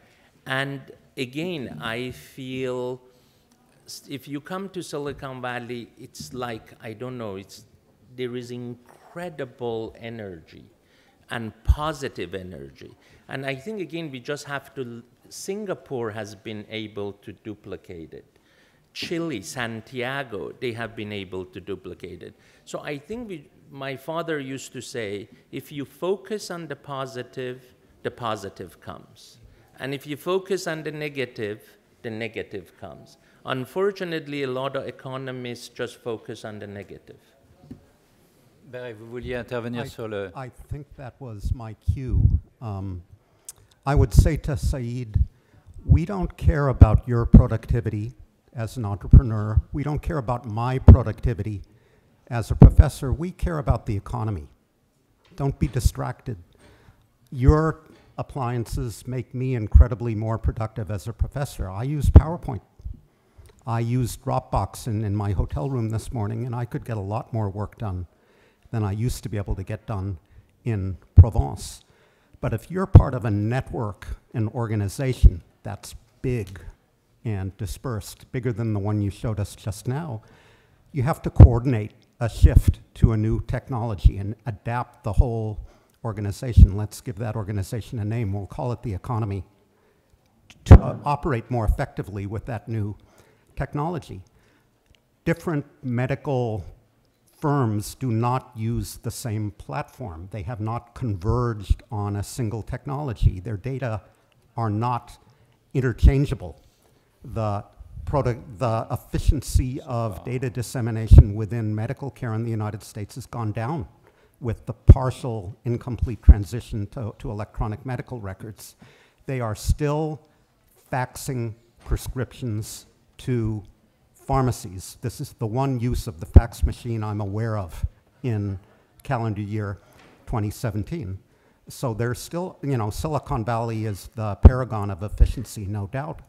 Speaker 4: And again, I feel if you come to Silicon Valley, it's like, I don't know, there is incredible energy and positive energy. And I think, again, we just have to, Singapore has been able to duplicate it. Chile, Santiago, they have been able to duplicate it. So I think my father used to say, if you focus on the positive comes. And if you focus on the negative comes. Unfortunately, a lot of economists just focus on the negative.
Speaker 1: Barry, vous vouliez intervenir sur le...
Speaker 7: I think that was my cue. I would say to Saeed, we don't care about your productivity as an entrepreneur. We don't care about my productivity as a professor. We care about the economy. Don't be distracted. Your appliances make me incredibly more productive as a professor. I use PowerPoint. I used Dropbox in my hotel room this morning, and I could get a lot more work done than I used to be able to get done in Provence. But if you're part of a network, an organization that's big and dispersed, bigger than the one you showed us just now, you have to coordinate a shift to a new technology and adapt the whole organization. Let's give that organization a name. We'll call it the economy, to operate more effectively with that new technology. Different medical firms do not use the same platform. They have not converged on a single technology. Their data are not interchangeable. The efficiency of data dissemination within medical care in the United States has gone down with the partial incomplete transition to electronic medical records. They are still faxing prescriptions to pharmacies. This is the one use of the fax machine I'm aware of in calendar year 2017. So there's still, you know, Silicon Valley is the paragon of efficiency, no doubt.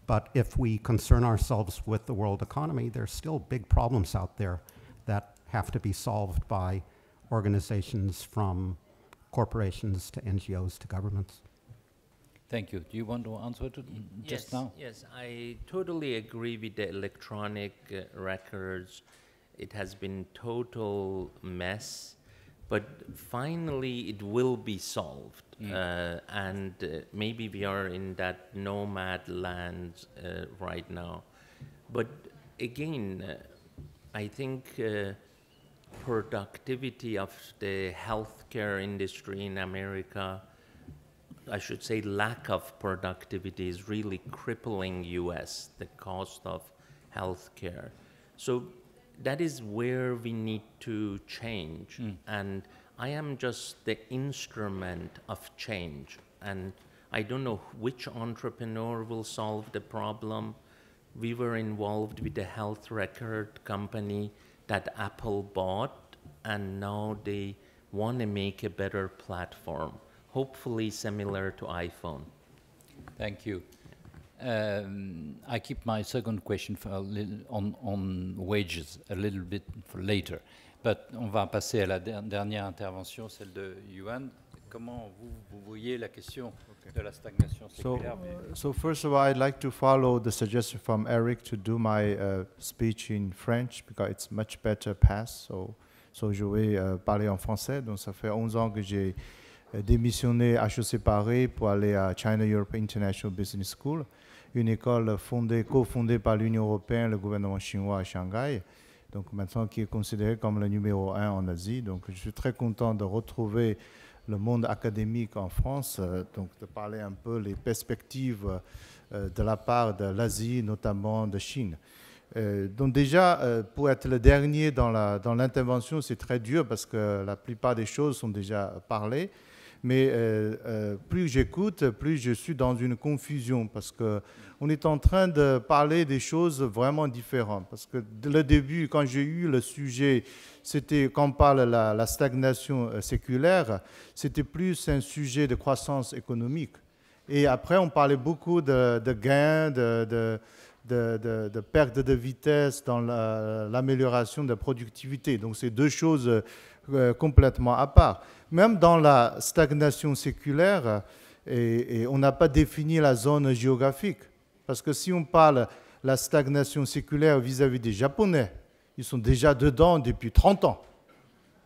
Speaker 7: But if we concern ourselves with the world economy, there's still big problems out there that have to be solved by organizations from corporations to NGOs to governments.
Speaker 1: Thank you. Do you want to answer to just now?
Speaker 4: Yes, I totally agree with the electronic records. It has been total mess, but finally it will be solved. And maybe we are in that nomad land right now. But again, I think productivity of the healthcare industry in America I should say, lack of productivity is really crippling US, the cost of healthcare. So that is where we need to change. And I am just the instrument of change. And I don't know which entrepreneur will solve the problem. We were involved with a health record company that Apple bought, and now they want to make a better platform, hopefully similar to iPhone.
Speaker 1: Thank you. I keep my second question for on wages a little bit for later. But on va passer à la dernière intervention, celle de Yuan. Comment vous voyez la question de la stagnation séculaire?
Speaker 3: So first of all, I'd like to follow the suggestion from Eric to do my speech in French because it's much better pass. So je vais parler en français. Donc ça fait 11 ans que j'ai démissionné HEC Paris pour aller à China Europe International Business School, une école cofondée par l'Union européenne, le gouvernement chinois à Shanghai, donc maintenant qui est considéré comme le numéro 1 en Asie. Donc je suis très content de retrouver le monde académique en France, donc de parler un peu les perspectives de la part de l'Asie, notamment de Chine. Donc déjà, pour être le dernier dans l'intervention, c'est très dur parce que la plupart des choses sont déjà parlées. Mais plus j'écoute, plus je suis dans une confusion parce qu'on est en train de parler des choses vraiment différentes. Parce que dès le début, quand j'ai eu le sujet, c'était quand on parle de la stagnation séculaire, c'était plus un sujet de croissance économique. Et après, on parlait beaucoup de gains, de perte de vitesse dans l'amélioration de la productivité. Donc, c'est deux choses complètement à part. Même dans la stagnation séculaire, et on n'a pas défini la zone géographique. Parce que si on parle de la stagnation séculaire vis-à-vis des Japonais, ils sont déjà dedans depuis 30 ans.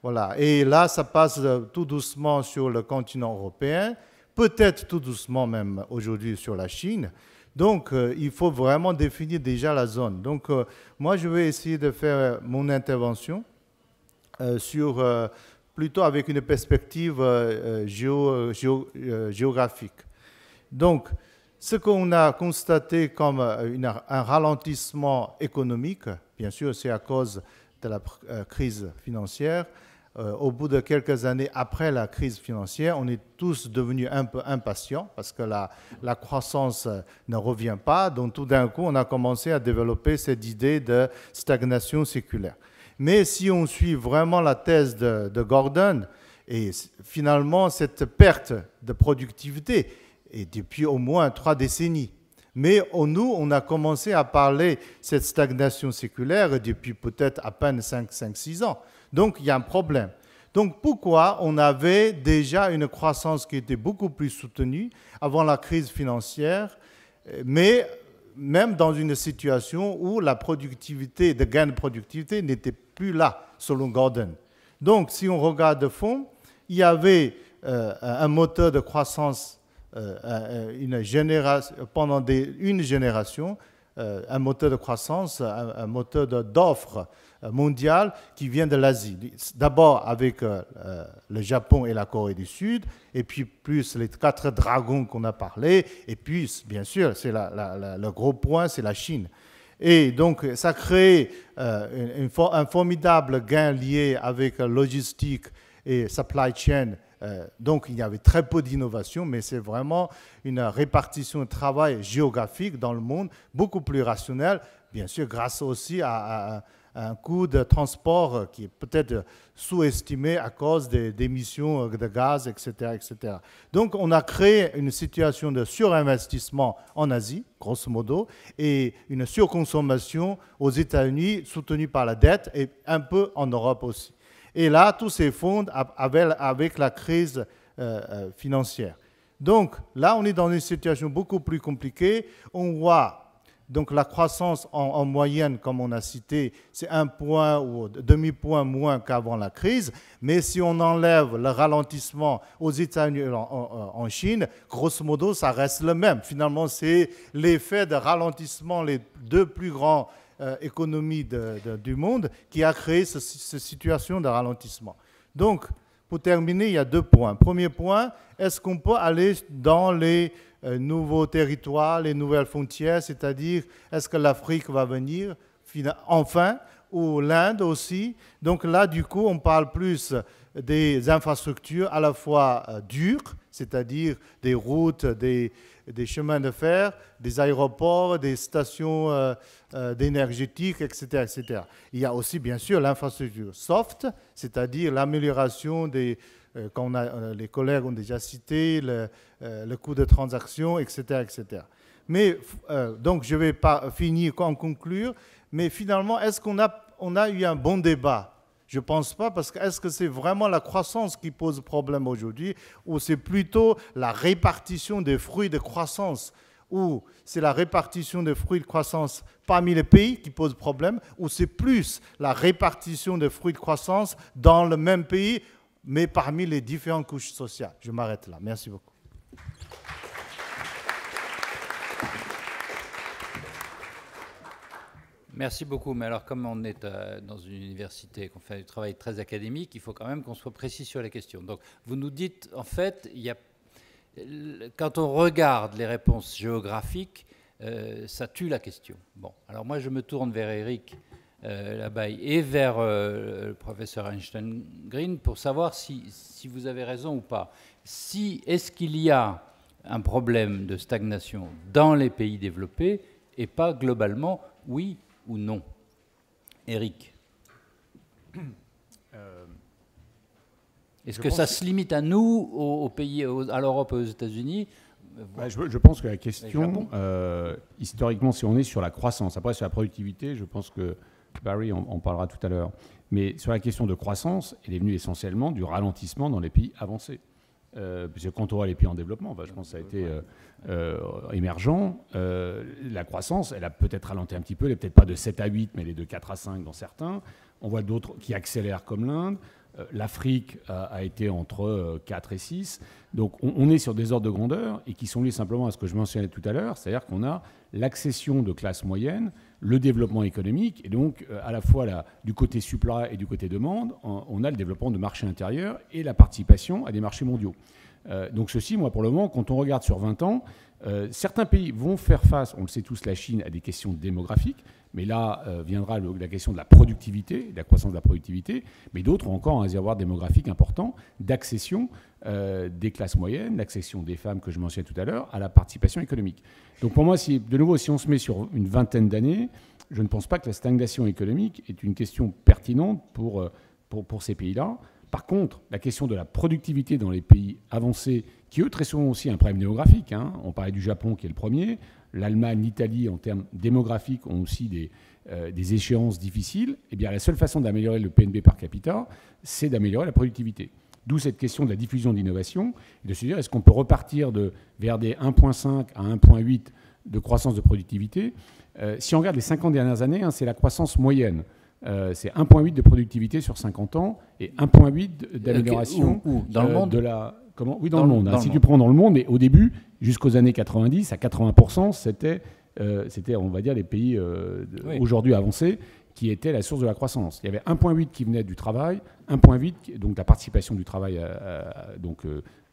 Speaker 3: Voilà. Et là, ça passe tout doucement sur le continent européen, peut-être tout doucement même aujourd'hui sur la Chine. Donc, il faut vraiment définir déjà la zone. Donc, moi, je vais essayer de faire mon intervention plutôt avec une perspective géographique. Donc, ce qu'on a constaté comme un ralentissement économique, bien sûr, c'est à cause de la crise financière. Au bout de quelques années après la crise financière, on est tous devenus un peu impatients parce que la croissance ne revient pas. Donc tout d'un coup, on a commencé à développer cette idée de stagnation séculaire. Mais si on suit vraiment la thèse de Gordon, et finalement cette perte de productivité est depuis au moins 3 décennies. Mais nous, on a commencé à parler de cette stagnation séculaire depuis peut-être à peine 5-6 ans. Donc, il y a un problème. Donc, pourquoi on avait déjà une croissance qui était beaucoup plus soutenue avant la crise financière, mais même dans une situation où la productivité, le gain de productivité n'était plus là, selon Gordon. Donc, si on regarde de fond, il y avait un moteur de croissance pendant une génération, un moteur de croissance, un moteur d'offres mondiale qui vient de l'Asie. D'abord avec le Japon et la Corée du Sud, et puis plus les 4 dragons qu'on a parlé, et puis bien sûr, c'est le gros point, c'est la Chine. Et donc, ça crée un formidable gain lié avec logistique et supply chain. Donc, il y avait très peu d'innovation, mais c'est vraiment une répartition de travail géographique dans le monde, beaucoup plus rationnelle, bien sûr, grâce aussi à un coût de transport qui est peut-être sous-estimé à cause des émissions de gaz, etc., etc. Donc, on a créé une situation de surinvestissement en Asie, grosso modo, et une surconsommation aux États-Unis soutenue par la dette et un peu en Europe aussi. Et là, tout s'effondre avec la crise financière. Donc, là, on est dans une situation beaucoup plus compliquée. On voit donc la croissance en moyenne, comme on a cité, c'est 1 point ou demi-point moins qu'avant la crise. Mais si on enlève le ralentissement aux États-Unis et en Chine, grosso modo, ça reste le même. Finalement, c'est l'effet de ralentissement, les 2 plus grands économies du monde, qui a créé cette situation de ralentissement. Donc, pour terminer, il y a 2 points. Premier point, est-ce qu'on peut aller dans les nouveaux territoires, les nouvelles frontières, c'est-à-dire est-ce que l'Afrique va venir enfin, ou l'Inde aussi? Donc là, du coup, on parle plus des infrastructures à la fois dures, c'est-à-dire des routes, des chemins de fer, des aéroports, des stations d'énergétique, etc., etc. Il y a aussi, bien sûr, l'infrastructure soft, c'est-à-dire l'amélioration des... quand les collègues ont déjà cité, le coût de transaction, etc., etc. Mais, donc, je vais pas finir en conclure, mais finalement, est-ce qu'on a eu un bon débat? Je ne pense pas, parce que est-ce que c'est vraiment la croissance qui pose problème aujourd'hui, ou c'est plutôt la répartition des fruits de croissance, ou c'est la répartition des fruits de croissance parmi les pays qui pose problème, ou c'est plus la répartition des fruits de croissance dans le même pays, mais parmi les différentes couches sociales? Je m'arrête là. Merci beaucoup.
Speaker 1: Merci beaucoup. Mais alors, comme on est dans une université, qu'on fait du travail très académique, il faut quand même qu'on soit précis sur les questions. Donc, vous nous dites, en fait, quand on regarde les réponses géographiques, ça tue la question. Bon, alors moi, je me tourne vers Eric Labaye et vers le professeur Einstein-Green pour savoir si vous avez raison ou pas. Est-ce qu'il y a un problème de stagnation dans les pays développés et pas globalement, oui ou non? Eric, est-ce que ça se limite à nous, aux pays, à l'Europe, aux États-Unis?
Speaker 8: Je pense que la question, historiquement, si on est sur la croissance, après sur la productivité, je pense que Barry en parlera tout à l'heure, mais sur la question de croissance, elle est venue essentiellement du ralentissement dans les pays avancés. Puisque quand on voit les pays en développement, je pense que ça a été émergent, la croissance, elle a peut-être ralenti un petit peu, elle n'est peut-être pas de 7 à 8, mais elle est de 4 à 5 dans certains. On voit d'autres qui accélèrent comme l'Inde. L'Afrique a été entre 4 et 6. Donc on est sur des ordres de grandeur et qui sont liés simplement à ce que je mentionnais tout à l'heure, c'est-à-dire qu'on a l'accession de classes moyennes, le développement économique, et donc à la fois du côté supply et du côté demande, on a le développement de marchés intérieurs et la participation à des marchés mondiaux. Donc ceci, moi pour le moment, quand on regarde sur 20 ans, certains pays vont faire face, on le sait tous, la Chine, à des questions démographiques, mais là viendra la question de la productivité, de la croissance de la productivité, mais d'autres ont encore un réservoir démographique important d'accession des classes moyennes, d'accession des femmes que je mentionnais tout à l'heure, à la participation économique. Donc pour moi, de nouveau, si on se met sur une vingtaine d'années, je ne pense pas que la stagnation économique est une question pertinente pour ces pays-là. Par contre, la question de la productivité dans les pays avancés, qui eux très souvent aussi un problème démographique, on parlait du Japon qui est le premier, l'Allemagne, l'Italie en termes démographiques ont aussi des échéances difficiles, eh bien la seule façon d'améliorer le PNB par capita, c'est d'améliorer la productivité. D'où cette question de la diffusion d'innovation, et de se dire est-ce qu'on peut repartir vers des 1,5 à 1,8 de croissance de productivité. Si on regarde les 50 dernières années, c'est la croissance moyenne. C'est 1,8 de productivité sur 50 ans et 1,8 d'amélioration
Speaker 1: dans le monde
Speaker 8: Oui, dans le monde. Si tu prends dans le monde, mais au début, jusqu'aux années 90, à 80%, c'était, on va dire, les pays aujourd'hui avancés qui étaient la source de la croissance. Il y avait 1,8 qui venait du travail, 1,8, donc la participation du travail,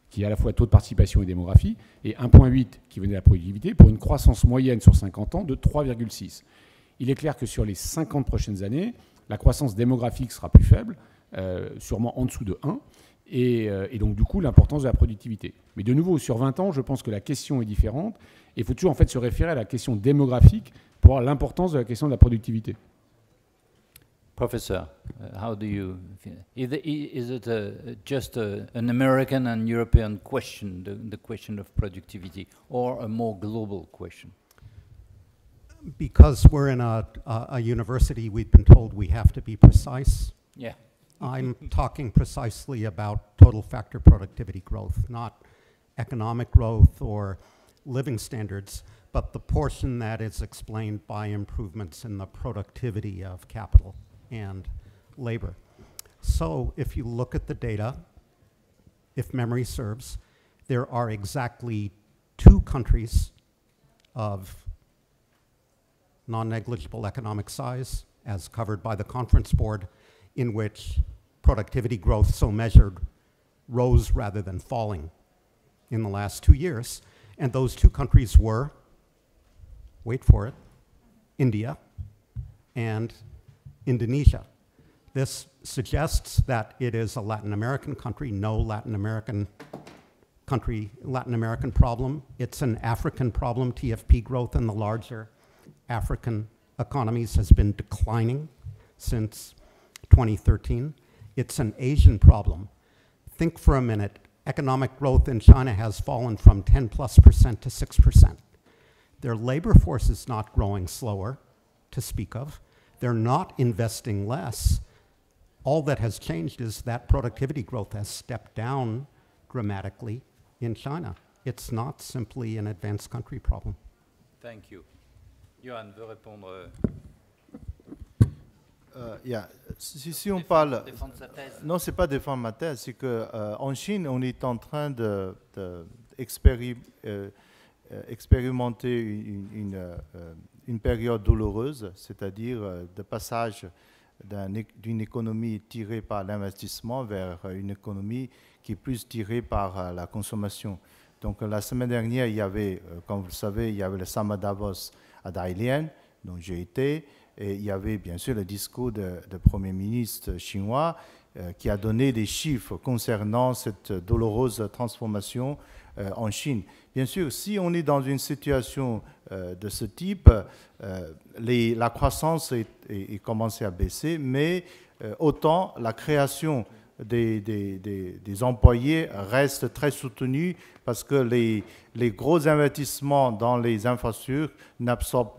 Speaker 8: qui est à la fois taux de participation et démographie, et 1,8 qui venait de la productivité, pour une croissance moyenne sur 50 ans de 3,6. Il est clair que sur les 50 prochaines années, la croissance démographique sera plus faible, sûrement en dessous de 1, et donc du coup l'importance de la productivité. Mais de nouveau, sur 20 ans, je pense que la question est différente, et il faut toujours en fait se référer à la question démographique pour voir l'importance de la question de la productivité.
Speaker 1: Professor, how do you feel? Is it just an American and European question, the question of productivity, or a more global question?
Speaker 7: Because we're in a university, we've been told we have to be precise.
Speaker 1: Yeah.
Speaker 7: I'm talking precisely about total factor productivity growth, not economic growth or living standards, but the portion that is explained by improvements in the productivity of capital and labor. So if you look at the data, if memory serves, there are exactly 2 countries of non-negligible economic size, as covered by the Conference Board, in which productivity growth so measured rose rather than falling in the last 2 years. And those two countries were, wait for it, India and Indonesia. This suggests that it is a Latin American country, no Latin American problem. It's an African problem. TFP growth in the larger African economies has been declining since 2013. It's an Asian problem. Think for a minute, economic growth in China has fallen from 10+% to 6%. Their labor force is not growing slower, to speak of. They're not investing less. All that has changed is that productivity growth has stepped down dramatically in China. It's not simply an advanced country problem.
Speaker 1: Thank you. Johan veut répondre.
Speaker 3: Si on parle,
Speaker 1: Défendre sa thèse.
Speaker 3: non, c'est pas défendre ma thèse, c'est que en Chine, on est en train d'expérimenter une période douloureuse, c'est-à-dire de passage d'une économie tirée par l'investissement vers une économie qui est plus tirée par la consommation. Donc la semaine dernière, il y avait, comme vous le savez, il y avait le Summit Davos à Dalian, dont j'ai été, et il y avait bien sûr le discours du Premier ministre chinois qui a donné des chiffres concernant cette douloureuse transformation en Chine. Bien sûr, si on est dans une situation de ce type, la croissance est commencée à baisser, mais autant la création des employés reste très soutenue parce que les gros investissements dans les infrastructures n'absorbent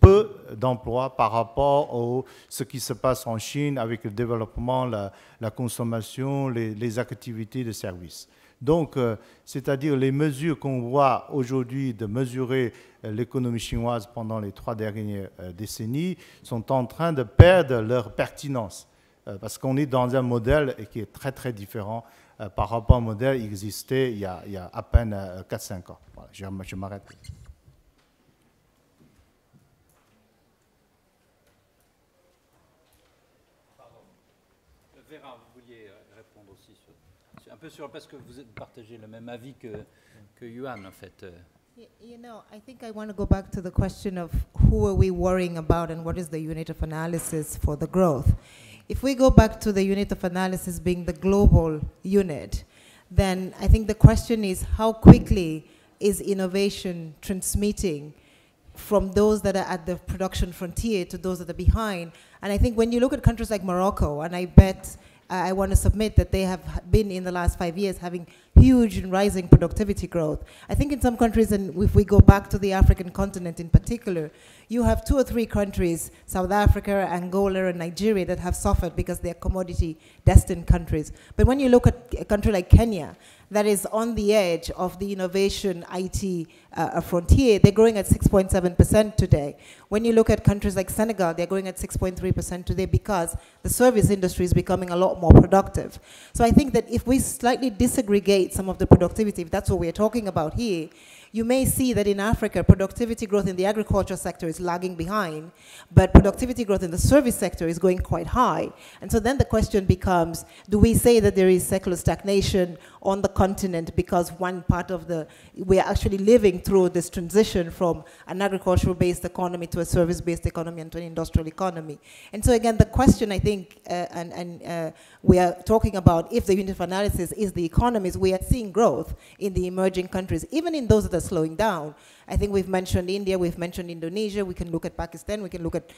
Speaker 3: peu d'emplois par rapport à ce qui se passe en Chine avec le développement, la consommation, les activités de services. Donc, c'est-à-dire les mesures qu'on voit aujourd'hui de mesurer l'économie chinoise pendant les 3 dernières décennies sont en train de perdre leur pertinence parce qu'on est dans un modèle qui est très très différent par rapport au modèle qui existait il y a à peine 4-5 ans. Voilà, je m'arrête.
Speaker 1: Vera, vous vouliez répondre aussi un peu sur parce que vous partagez le même avis que Yuan en fait.
Speaker 5: You know, I think I want to go back to the question of who are we worrying about and what is the unit of analysis for the growth. If we go back to the unit of analysis being the global unit, then I think the question is how quickly is innovation transmitting from those that are at the production frontier to those that are behind. And I think when you look at countries like Morocco, and I bet I want to submit that they have been in the last 5 years having huge and rising productivity growth. I think in some countries, and if we go back to the African continent in particular, you have 2 or 3 countries, South Africa, Angola, and Nigeria, that have suffered because they're commodity-destined countries. But when you look at a country like Kenya, that is on the edge of the innovation IT frontier, they're growing at 6.7% today. When you look at countries like Senegal, they're growing at 6.3% today because the service industry is becoming a lot more productive. So I think that if we slightly disaggregate some of the productivity, if that's what we're talking about here, you may see that in Africa, productivity growth in the agriculture sector is lagging behind, but productivity growth in the service sector is going quite high. And so then the question becomes, do we say that there is secular stagnation on the continent because one part of we are actually living through this transition from an agricultural-based economy to a service-based economy and to an industrial economy? And so again, the question I think, we are talking about if the unit of analysis is the economies, we are seeing growth in the emerging countries, even in those that are slowing down. I think we've mentioned India, we've mentioned Indonesia, we can look at Pakistan, we can look at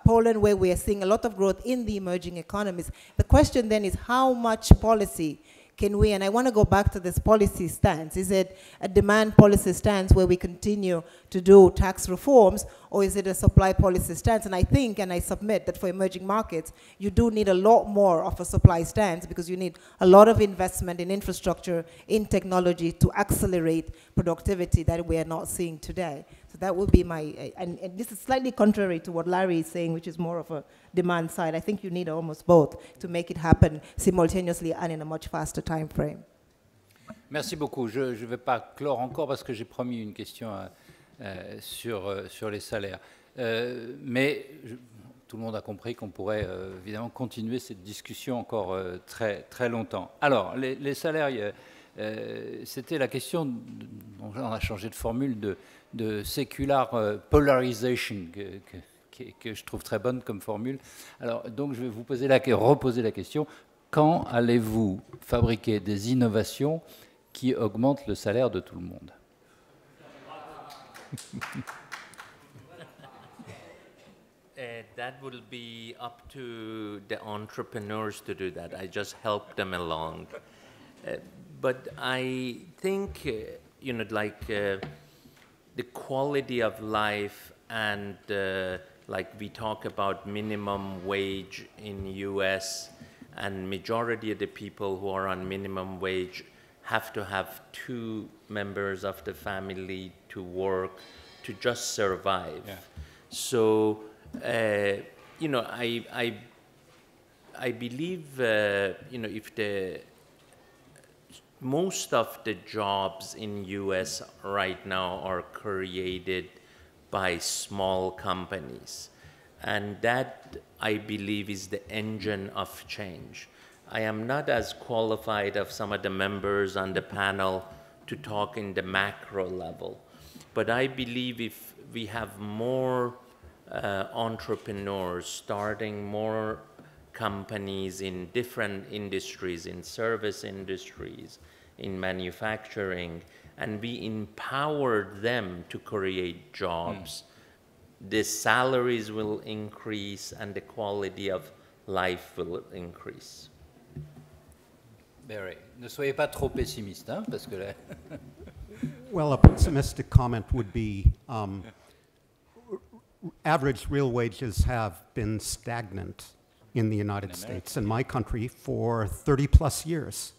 Speaker 5: Poland, where we are seeing a lot of growth in the emerging economies. The question then is how much policy can we, and I want to go back to this policy stance, is it a demand policy stance where we continue to do tax reforms, or is it a supply policy stance? And I think, and I submit that for emerging markets, you do need a lot more of a supply stance because you need a lot of investment in infrastructure, in technology to accelerate productivity that we are not seeing today. So that would be my, and this is slightly contrary to what Larry is saying, which is more of a demand side. I think you need almost both to make it happen simultaneously and in a much faster time frame.
Speaker 1: Merci beaucoup. Je ne vais pas clore encore parce que j'ai promis une question sur les salaires. Mais tout le monde a compris qu'on pourrait évidemment continuer cette discussion encore très, très longtemps. Alors, les salaires, c'était la question, on a changé de formule, de secular polarization, que je trouve très bonne comme formule. Alors, donc, je vais vous reposer la question. Quand allez-vous fabriquer des innovations qui augmentent le salaire de tout le monde?
Speaker 4: That will be up to the entrepreneurs to do that. I just help them along. But I think, the quality of life and like we talk about minimum wage in US, and majority of the people who are on minimum wage have to have 2 members of the family to work to just survive. Yeah. So, I believe, if most of the jobs in US right now are created by small companies. And that, I believe, is the engine of change. I am not as qualified as some of the members on the panel to talk in the macro level. But I believe if we have more entrepreneurs starting more companies in different industries, in service industries, in manufacturing, and we empower them to create jobs, the salaries will increase and the quality of life will increase.
Speaker 1: Barry, ne soyez pas trop pessimiste, hein, parce que là...
Speaker 7: Well, a pessimistic comment would be average real wages have been stagnant in the United States, in my country, for 30 plus years.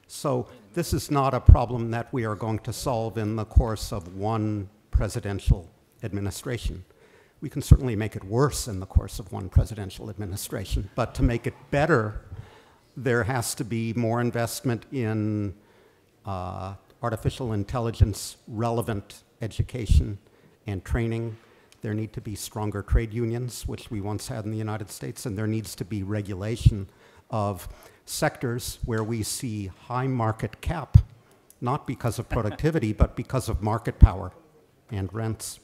Speaker 7: So this is not a problem that we are going to solve in the course of one presidential administration. We can certainly make it worse in the course of one presidential administration, but to make it better, there has to be more investment in artificial intelligence relevant education and training. There need to be stronger trade unions, which we once had in the United States, and there needs to be regulation of sectors where we see high market cap, not because of productivity, but because of market power and rents.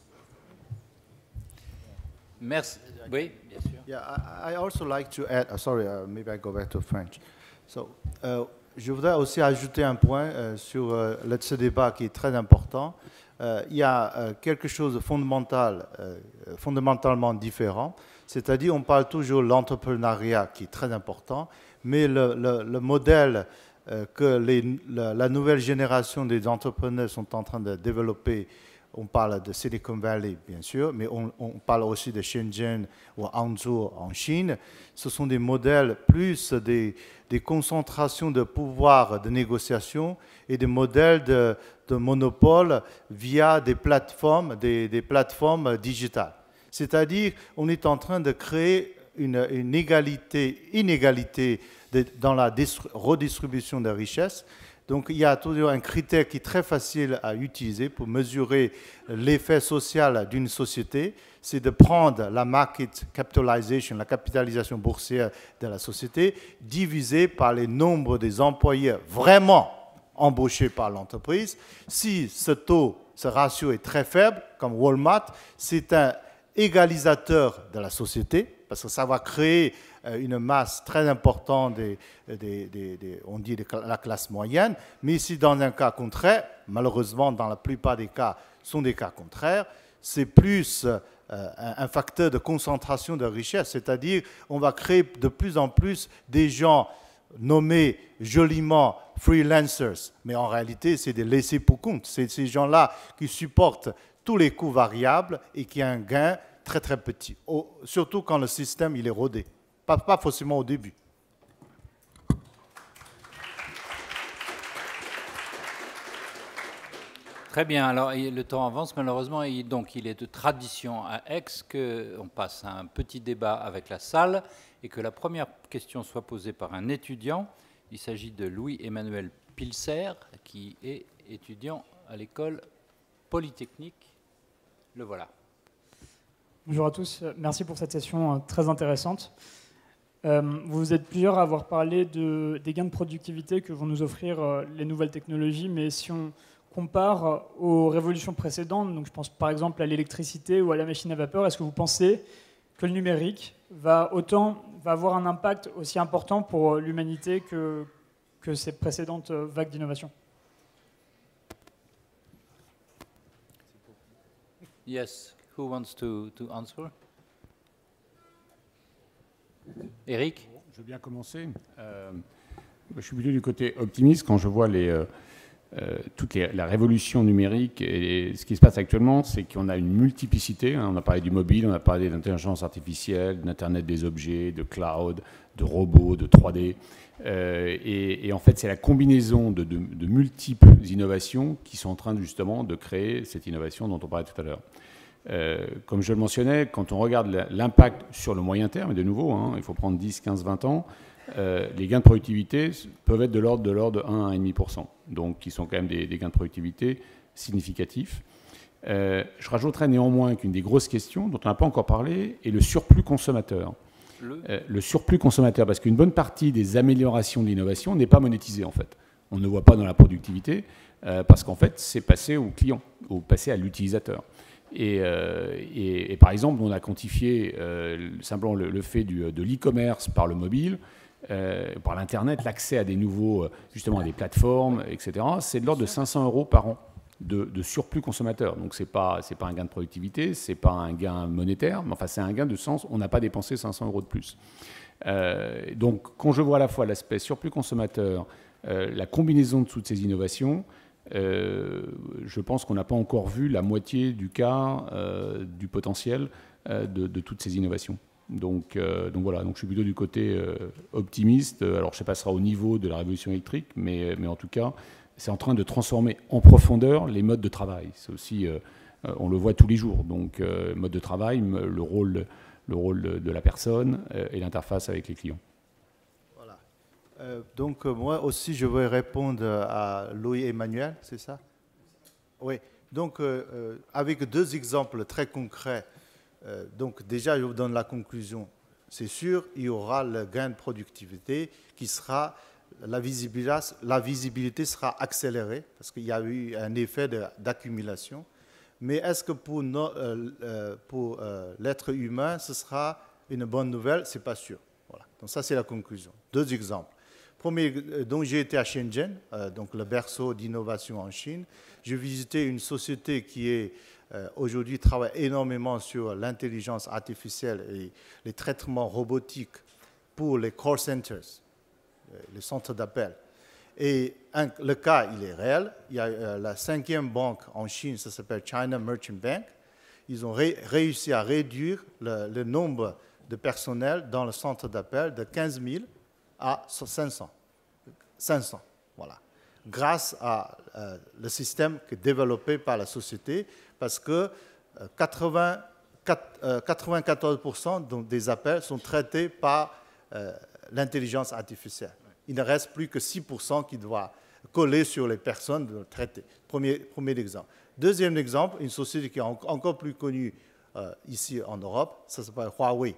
Speaker 1: Merci. Oui, bien sûr.
Speaker 3: Yeah, I also like to add, maybe I go back to French. So, je voudrais aussi ajouter un point sur ce débat qui est très important. Il y a quelque chose de fondamentalement différent, c'est-à-dire on parle toujours de l'entrepreneuriat qui est très important, mais le modèle que la nouvelle génération des entrepreneurs sont en train de développer, on parle de Silicon Valley bien sûr, mais on parle aussi de Shenzhen ou Hangzhou en Chine, ce sont des modèles plus des concentrations de pouvoir de négociation et des modèles de monopole via des plateformes digitales. C'est-à-dire, on est en train de créer une inégalité dans la redistribution des richesses. Donc, il y a toujours un critère qui est très facile à utiliser pour mesurer l'effet social d'une société, c'est de prendre la market capitalization, la capitalisation boursière de la société, divisée par le nombre des employés vraiment embauchés par l'entreprise. Si ce ratio est très faible, comme Walmart, c'est un égalisateur de la société, parce que ça va créer une masse très importante on dit de la classe moyenne, mais si dans un cas contraire, malheureusement dans la plupart des cas sont des cas contraires, c'est plus un facteur de concentration de richesse, c'est-à-dire on va créer de plus en plus des gens nommés joliment freelancers, mais en réalité c'est des laissés pour compte, c'est ces gens-là qui supportent tous les coûts variables et qui ont un gain très très petit, surtout quand le système il est rodé. Pas forcément au début.
Speaker 1: Très bien, alors le temps avance malheureusement, et donc il est de tradition à Aix qu'on passe à un petit débat avec la salle et que la première question soit posée par un étudiant. Il s'agit de Louis-Emmanuel Pilser, qui est étudiant à l'école polytechnique. Le voilà.
Speaker 9: Bonjour à tous, merci pour cette session très intéressante. Vous êtes plusieurs à avoir parlé des gains de productivité que vont nous offrir les nouvelles technologies, mais si on compare aux révolutions précédentes, donc je pense par exemple à l'électricité ou à la machine à vapeur, est-ce que vous pensez que le numérique va avoir un impact aussi important pour l'humanité que ces précédentes vagues d'innovation?
Speaker 1: Yes, who wants to answer? Eric?
Speaker 8: Je veux bien commencer. Je suis plutôt du côté optimiste quand je vois toute la révolution numérique et ce qui se passe actuellement, c'est qu'on a une multiplicité. On a parlé du mobile, on a parlé d'intelligence artificielle, d'Internet des objets, de cloud, de robots, de 3D. Et en fait, c'est la combinaison de multiples innovations qui sont en train justement de créer cette innovation dont on parlait tout à l'heure. Comme je le mentionnais, quand on regarde l'impact sur le moyen terme, et de nouveau, il faut prendre 10, 15, 20 ans, les gains de productivité peuvent être de l'ordre de 1 à 1,5%, donc qui sont quand même des gains de productivité significatifs. Je rajouterais néanmoins qu'une des grosses questions dont on n'a pas encore parlé est le surplus consommateur. Le surplus consommateur, parce qu'une bonne partie des améliorations de l'innovation n'est pas monétisée en fait. On ne voit pas dans la productivité parce qu'en fait c'est passé au client, ou passé à l'utilisateur. Et par exemple, on a quantifié simplement le fait de l'e-commerce par le mobile, par l'Internet, l'accès à des nouveaux, justement à des plateformes, etc. C'est de l'ordre de 500 € par an de surplus consommateur. Donc c'est pas un gain de productivité, c'est pas un gain monétaire, mais enfin c'est un gain de sens. On n'a pas dépensé 500 € de plus. Donc quand je vois à la fois l'aspect surplus consommateur, la combinaison de toutes ces innovations, je pense qu'on n'a pas encore vu la moitié du cas du potentiel de toutes ces innovations. Donc voilà, donc je suis plutôt du côté optimiste. Alors je ne sais pas si ce sera au niveau de la révolution électrique, mais en tout cas, c'est en train de transformer en profondeur les modes de travail. C'est aussi, on le voit tous les jours. Donc mode de travail, le rôle de la personne et l'interface avec les clients.
Speaker 3: Donc moi aussi, je vais répondre à Louis Emmanuel, c'est ça? Oui. Donc avec deux exemples très concrets. Donc déjà, je vous donne la conclusion. C'est sûr, il y aura le gain de productivité qui sera, la visibilité sera accélérée parce qu'il y a eu un effet d'accumulation. Mais est-ce que pour l'être humain, ce sera une bonne nouvelle? Ce n'est pas sûr. Voilà. Donc ça, c'est la conclusion. Deux exemples. Premier, donc j'ai été à Shenzhen, donc le berceau d'innovation en Chine. J'ai visité une société qui aujourd'hui travaille énormément sur l'intelligence artificielle et les traitements robotiques pour les call centers, les centres d'appel. Et le cas, il est réel. Il y a la 5e banque en Chine, ça s'appelle China Merchant Bank. Ils ont réussi à réduire le nombre de personnel dans le centre d'appel de 15 000 à 500, voilà, grâce à le système qui est développé par la société, parce que 94% des appels sont traités par l'intelligence artificielle. Il ne reste plus que 6% qui doit coller sur les personnes traitées. Premier exemple. Deuxième exemple, une société qui est encore plus connue ici en Europe, ça s'appelle Huawei.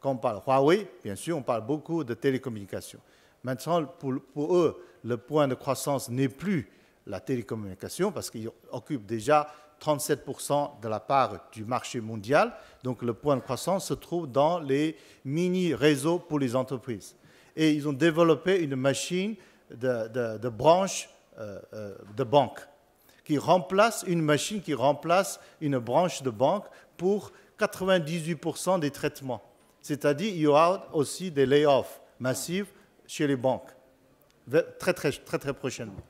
Speaker 3: Quand on parle Huawei, bien sûr, on parle beaucoup de télécommunications. Maintenant, pour eux, le point de croissance n'est plus la télécommunication parce qu'ils occupent déjà 37% de la part du marché mondial. Donc, le point de croissance se trouve dans les mini-réseaux pour les entreprises. Et ils ont développé une machine de branche de banque qui remplace une machine qui remplace une branche de banque pour 98% des traitements. C'est-à-dire qu'il y aura aussi des layoffs massifs chez les banques, très prochainement.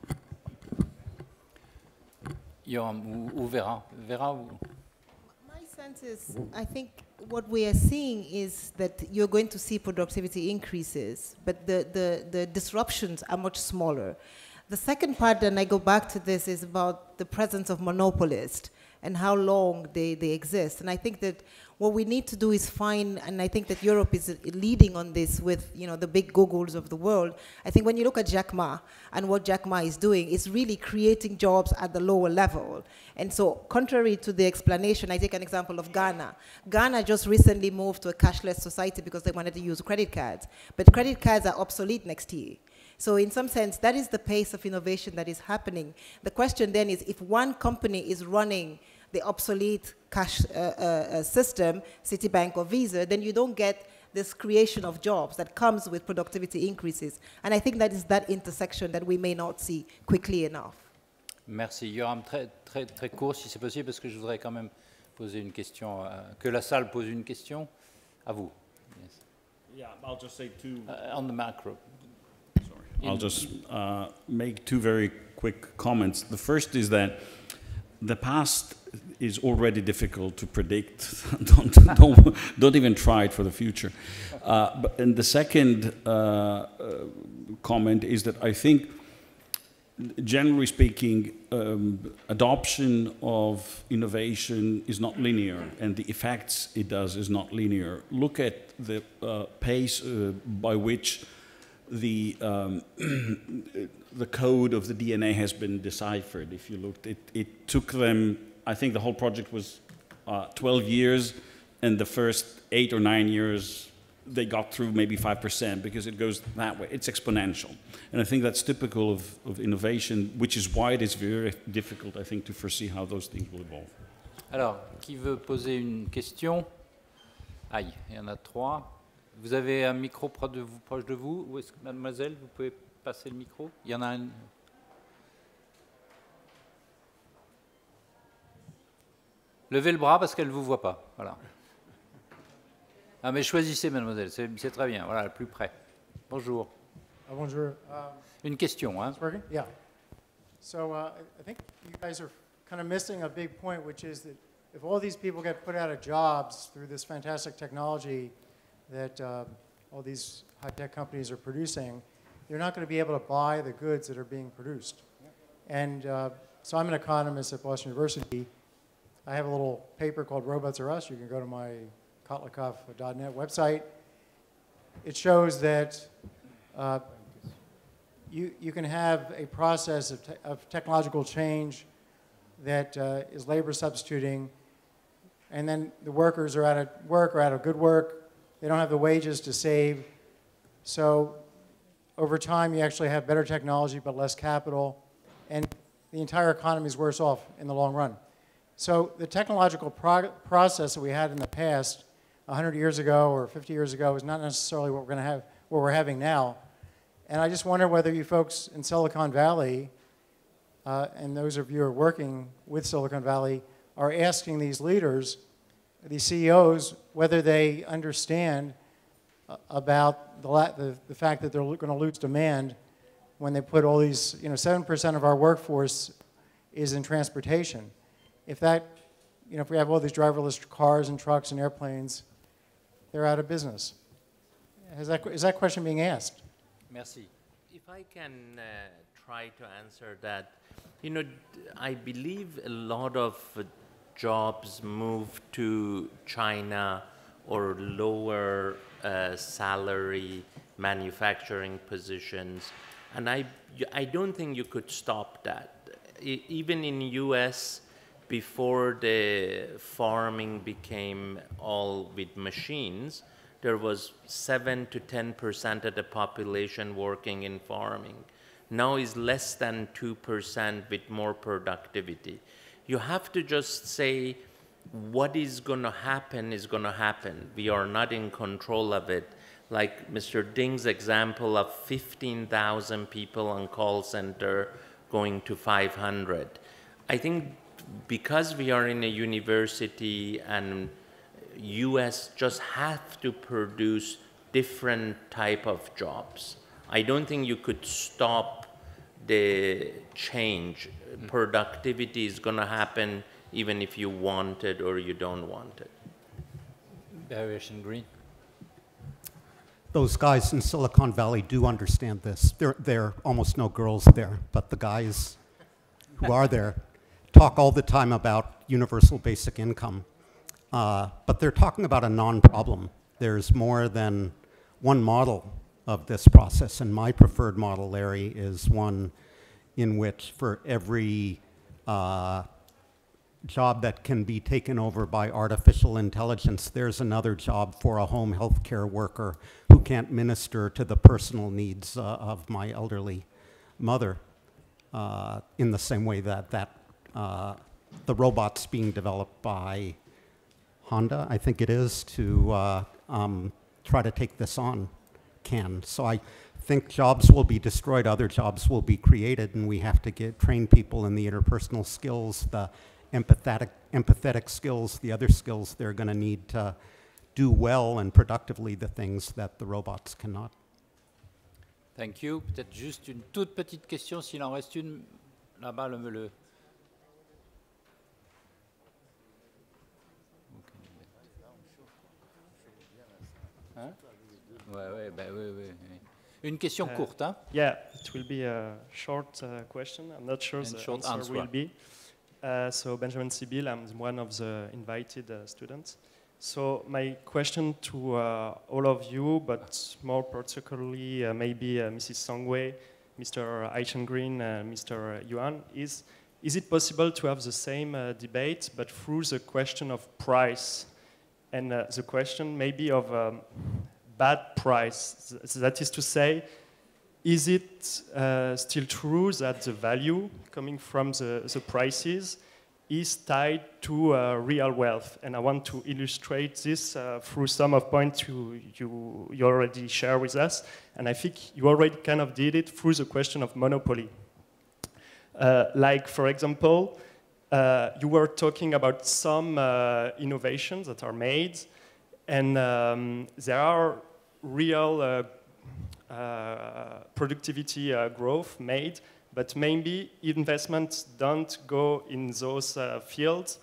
Speaker 1: Ou Vera.
Speaker 5: My sense is, I think what we are seeing is that you're going to see productivity increases, but the disruptions are much smaller. The second part, and I go back to this, is about the presence of monopolists. and how long they exist. And I think that what we need to do is find, and I think that Europe is leading on this with, you know, the big Googles of the world. I think when you look at Jack Ma and what Jack Ma is doing, it's really creating jobs at the lower level. And so contrary to the explanation, I take an example of Ghana. Ghana just recently moved to a cashless society because they wanted to use credit cards. But credit cards are obsolete next year. So in some sense, that is the pace of innovation that is happening. The question then is, if one company is running the obsolete cash system, Citibank or Visa, then you don't get this creation of jobs that comes with productivity increases. And I think that is that intersection that we may not see quickly enough.
Speaker 1: Merci. Yoram, très court, si c'est possible, parce que je voudrais quand même poser une question, que la salle pose une question à vous. Yes.
Speaker 6: Yeah, I'll just say two.
Speaker 1: On the macro.
Speaker 6: Sorry. I'll just make two very quick comments. The first is that the past is already difficult to predict. don't even try it for the future. And the second comment is that I think, generally speaking, adoption of innovation is not linear, and the effects it does is not linear. Look at the pace by which the code of the DNA has been deciphered. If you looked, it took them, I think the whole project was 12 years, and the first 8 or 9 years they got through maybe 5%, because it goes that way. It's exponential. And I think that's typical of innovation, which is why it is very difficult, I think, to foresee how those things will evolve.
Speaker 1: Alors, qui veut poser une question? Aïe, il y en a 3. Vous avez un micro proche de vous? Où est-ce que, mademoiselle, vous pouvez passer le micro? Il y en a un. Levez le bras parce qu'elle ne vous voit pas. Voilà. Ah, mais choisissez, mademoiselle, c'est très bien. Voilà, le plus près. Bonjour.
Speaker 10: Bonjour.
Speaker 1: Une question, hein?
Speaker 10: Working? Yeah. So I think you guys are kind of missing a big point, which is that if all these people get put out of jobs through this fantastic technology that all these high-tech companies are producing, you're not going to be able to buy the goods that are being produced. And so I'm an economist at Boston University. I have a little paper called Robots Are Us. You can go to my Kotlikov.net website. It shows that you can have a process of technological change that is labor substituting, and then the workers are out of work or out of good work. They don't have the wages to save. So over time, you actually have better technology but less capital, and the entire economy is worse off in the long run. So the technological process that we had in the past, 100 years ago or 50 years ago, is not necessarily what we're having now. And I just wonder whether you folks in Silicon Valley, and those of you who are working with Silicon Valley, are asking these leaders, these CEOs, whether they understand about the fact that they're going to lose demand when they put all these, 7% of our workforce is in transportation. If we have all these driverless cars and trucks and airplanes, they're out of business. Is that question being asked?
Speaker 1: Merci.
Speaker 4: If I can try to answer that, I believe a lot of jobs move to China or lower salary manufacturing positions, and I don't think you could stop that. Even in US, before the farming became all with machines, there was 7 to 10% of the population working in farming. Now is less than 2% with more productivity. You have to just say what is going to happen is going to happen. We are not in control of it. Like Mr. Ding's example of 15,000 people on call center going to 500. I think because we are in a university and US just have to produce different type of jobs. I don't think you could stop the change. Productivity is going to happen even if you want it or you don't want it.
Speaker 1: Variation Green.
Speaker 7: Those guys in Silicon Valley do understand this. There are almost no girls there, but the guys who are there talk all the time about universal basic income, but they're talking about a non-problem. There's more than one model of this process, and my preferred model, Larry, is one in which for every job that can be taken over by artificial intelligence, there's another job for a home health care worker who can't minister to the personal needs of my elderly mother in the same way that the robots being developed by Honda, I think it is, to try to take this on can. So I think jobs will be destroyed, other jobs will be created, and we have to train people in the interpersonal skills, the empathetic skills, the other skills they're going to need to do well and productively the things that the robots cannot.
Speaker 1: Thank you. Peut-être juste une toute petite question, s'il en reste une, là-bas, le... Hein? Ouais, oui. Une question courte, hein?
Speaker 11: Yeah, it will be a short question. I'm not sure the answer will be. So Benjamin Sibyl, I'm one of the invited students. So my question to all of you, but more particularly maybe Mrs. Songwei, Mr. Eichengreen, Mr. Yuan, is it possible to have the same debate, but through the question of price, and the question maybe of bad price? That is to say, is it still true that the value coming from the prices is tied to real wealth? And I want to illustrate this through some of points you already share with us. And I think you already kind of did it through the question of monopoly. Like, for example, you were talking about some innovations that are made, and there are real productivity growth made, but maybe investments don't go in those fields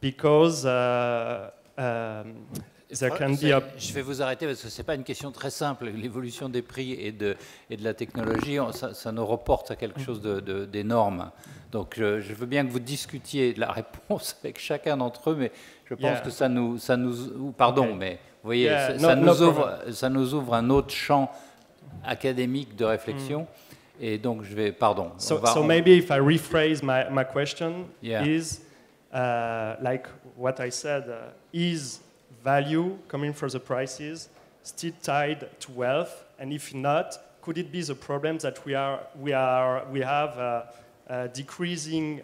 Speaker 11: because there can be a...
Speaker 1: Je vais vous arrêter parce que ce n'est pas une question très simple. L'évolution des prix et de la technologie, ça nous reporte à quelque chose d'énorme. Donc je veux bien que vous discutiez de la réponse avec chacun d'entre eux, mais je pense que ça nous pardon, mais vous voyez, ça nous ouvre un autre champ académique de réflexion. Et donc je vais, pardon.
Speaker 11: So maybe if I rephrase my question is like what I said, is value coming from the prices still tied to wealth? And if not, could it be the problem that we have decreasing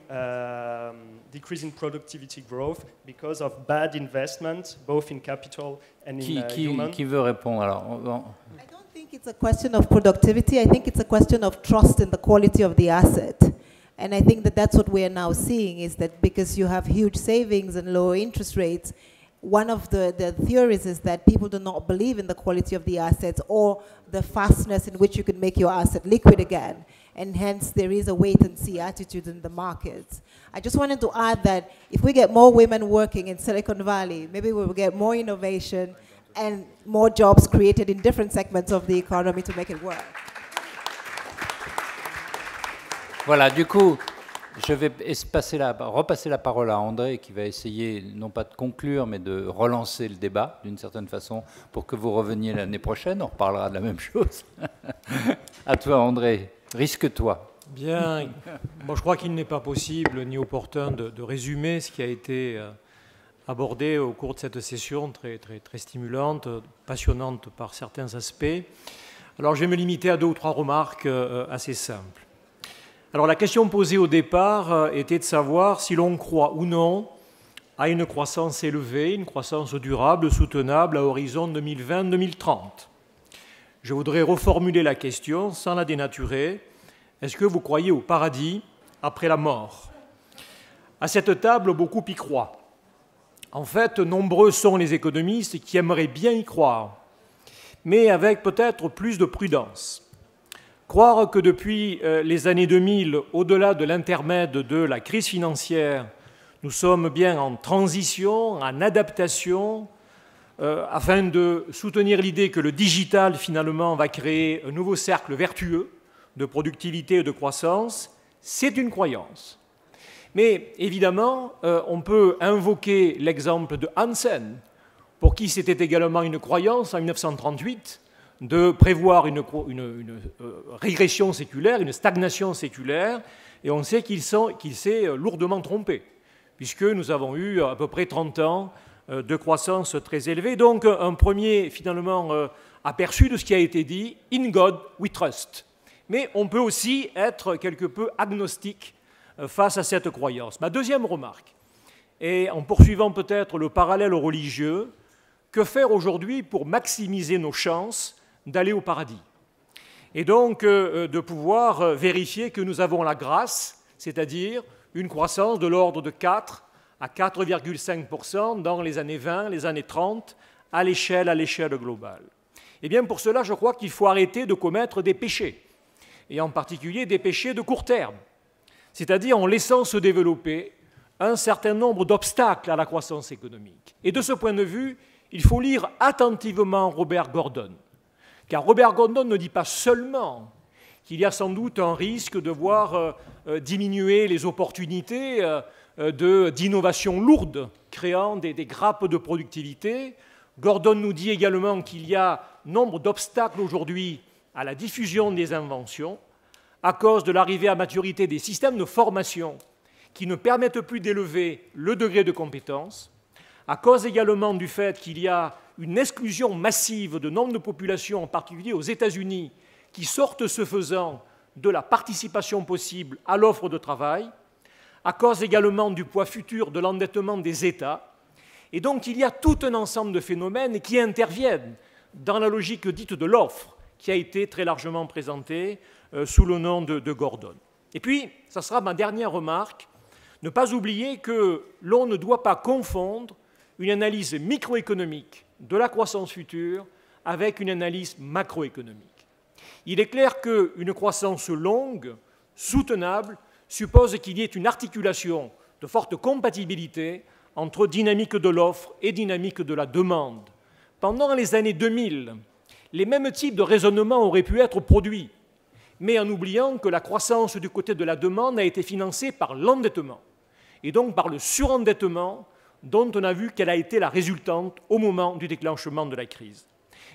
Speaker 11: productivity growth because of bad investment, both in capital and in human?
Speaker 1: Qui veut répondre alors?
Speaker 5: I don't think it's a question of productivity. I think it's a question of trust in the quality of the asset. And I think that that's what we are now seeing, is that because you have huge savings and lower interest rates, one of the theories is that people do not believe in the quality of the assets or the fastness in which you can make your asset liquid again. And hence there is a wait-and-see attitude in the markets. I just wanted to add that if we get more women working in Silicon Valley, maybe we will get more innovation and more jobs created in different segments of the economy to make it work.
Speaker 1: Voilà, du coup, je vais repasser la parole à André, qui va essayer, non pas de conclure, mais de relancer le débat, d'une certaine façon, pour que vous reveniez l'année prochaine. On reparlera de la même chose. À toi, André. Risque-toi.
Speaker 2: Bien. Bon, je crois qu'il n'est pas possible ni opportun de résumer ce qui a été abordé au cours de cette session très stimulante, passionnante par certains aspects. Alors, je vais me limiter à 2 ou 3 remarques assez simples. Alors, la question posée au départ était de savoir si l'on croit ou non à une croissance élevée, une croissance durable, soutenable à horizon 2020-2030. Je voudrais reformuler la question sans la dénaturer. Est-ce que vous croyez au paradis après la mort? À cette table, beaucoup y croient. En fait, nombreux sont les économistes qui aimeraient bien y croire, mais avec peut-être plus de prudence. Croire que depuis les années 2000, au-delà de l'intermède de la crise financière, nous sommes bien en transition, en adaptation, afin de soutenir l'idée que le digital, finalement, va créer un nouveau cercle vertueux de productivité et de croissance, c'est une croyance. Mais évidemment, on peut invoquer l'exemple de Hansen, pour qui c'était également une croyance en 1938 de prévoir une régression séculaire, une stagnation séculaire, et on sait qu'il s'est lourdement trompé, puisque nous avons eu à peu près 30 ans de croissance très élevée. Donc un premier, finalement, aperçu de ce qui a été dit, « In God we trust ». Mais on peut aussi être quelque peu agnostique face à cette croyance. Ma deuxième remarque, et en poursuivant peut-être le parallèle religieux, que faire aujourd'hui pour maximiser nos chances d'aller au paradis? Et donc de pouvoir vérifier que nous avons la grâce, c'est-à-dire une croissance de l'ordre de 4 à 4,5% dans les années 20, les années 30, à l'échelle globale. Eh bien, pour cela, je crois qu'il faut arrêter de commettre des péchés, et en particulier des péchés de court terme, c'est-à-dire en laissant se développer un certain nombre d'obstacles à la croissance économique. Et de ce point de vue, il faut lire attentivement Robert Gordon, car Robert Gordon ne dit pas seulement qu'il y a sans doute un risque de voir diminuer les opportunités d'innovation lourde, créant des grappes de productivité. Gordon nous dit également qu'il y a nombre d'obstacles aujourd'hui à la diffusion des inventions, à cause de l'arrivée à maturité des systèmes de formation qui ne permettent plus d'élever le degré de compétence, à cause également du fait qu'il y a une exclusion massive de nombre de populations, en particulier aux États-Unis, qui sortent ce faisant de la participation possible à l'offre de travail, à cause également du poids futur de l'endettement des États. Et donc il y a tout un ensemble de phénomènes qui interviennent dans la logique dite de l'offre, qui a été très largement présentée sous le nom de Gordon. Et puis, ça sera ma dernière remarque, ne pas oublier que l'on ne doit pas confondre une analyse microéconomique de la croissance future avec une analyse macroéconomique. Il est clair qu'une croissance longue, soutenable, suppose qu'il y ait une articulation de forte compatibilité entre dynamique de l'offre et dynamique de la demande. Pendant les années 2000, les mêmes types de raisonnements auraient pu être produits, mais en oubliant que la croissance du côté de la demande a été financée par l'endettement, et donc par le surendettement dont on a vu qu'elle a été la résultante au moment du déclenchement de la crise.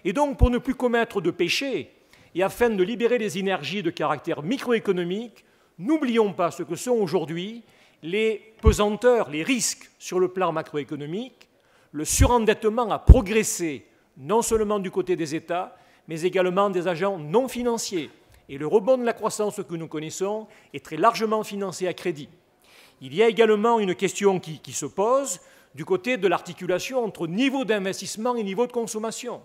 Speaker 2: Et donc, pour ne plus commettre de péché, et afin de libérer les énergies de caractère microéconomique, n'oublions pas ce que sont aujourd'hui les pesanteurs, les risques sur le plan macroéconomique. Le surendettement a progressé non seulement du côté des États, mais également des agents non financiers. Et le rebond de la croissance que nous connaissons est très largement financé à crédit. Il y a également une question qui se pose du côté de l'articulation entre niveau d'investissement et niveau de consommation.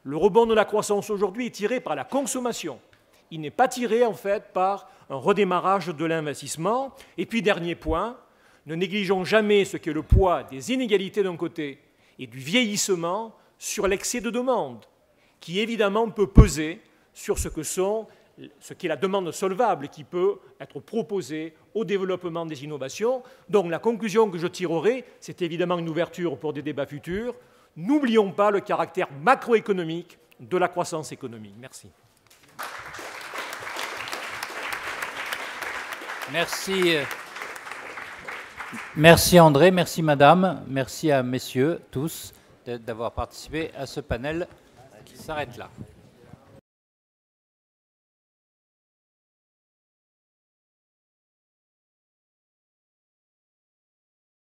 Speaker 2: Le rebond de la croissance aujourd'hui est tiré par la consommation. Il n'est pas tiré en fait par un redémarrage de l'investissement. Et puis dernier point, ne négligeons jamais ce qu'est le poids des inégalités d'un côté et du vieillissement sur l'excès de demande, qui évidemment peut peser sur ce qu'est la demande solvable qui peut être proposée au développement des innovations. Donc la conclusion que je tirerai, c'est évidemment une ouverture pour des débats futurs. N'oublions pas le caractère macroéconomique de la croissance économique. Merci.
Speaker 1: Merci André, merci Madame, merci à messieurs tous d'avoir participé à ce panel qui s'arrête là.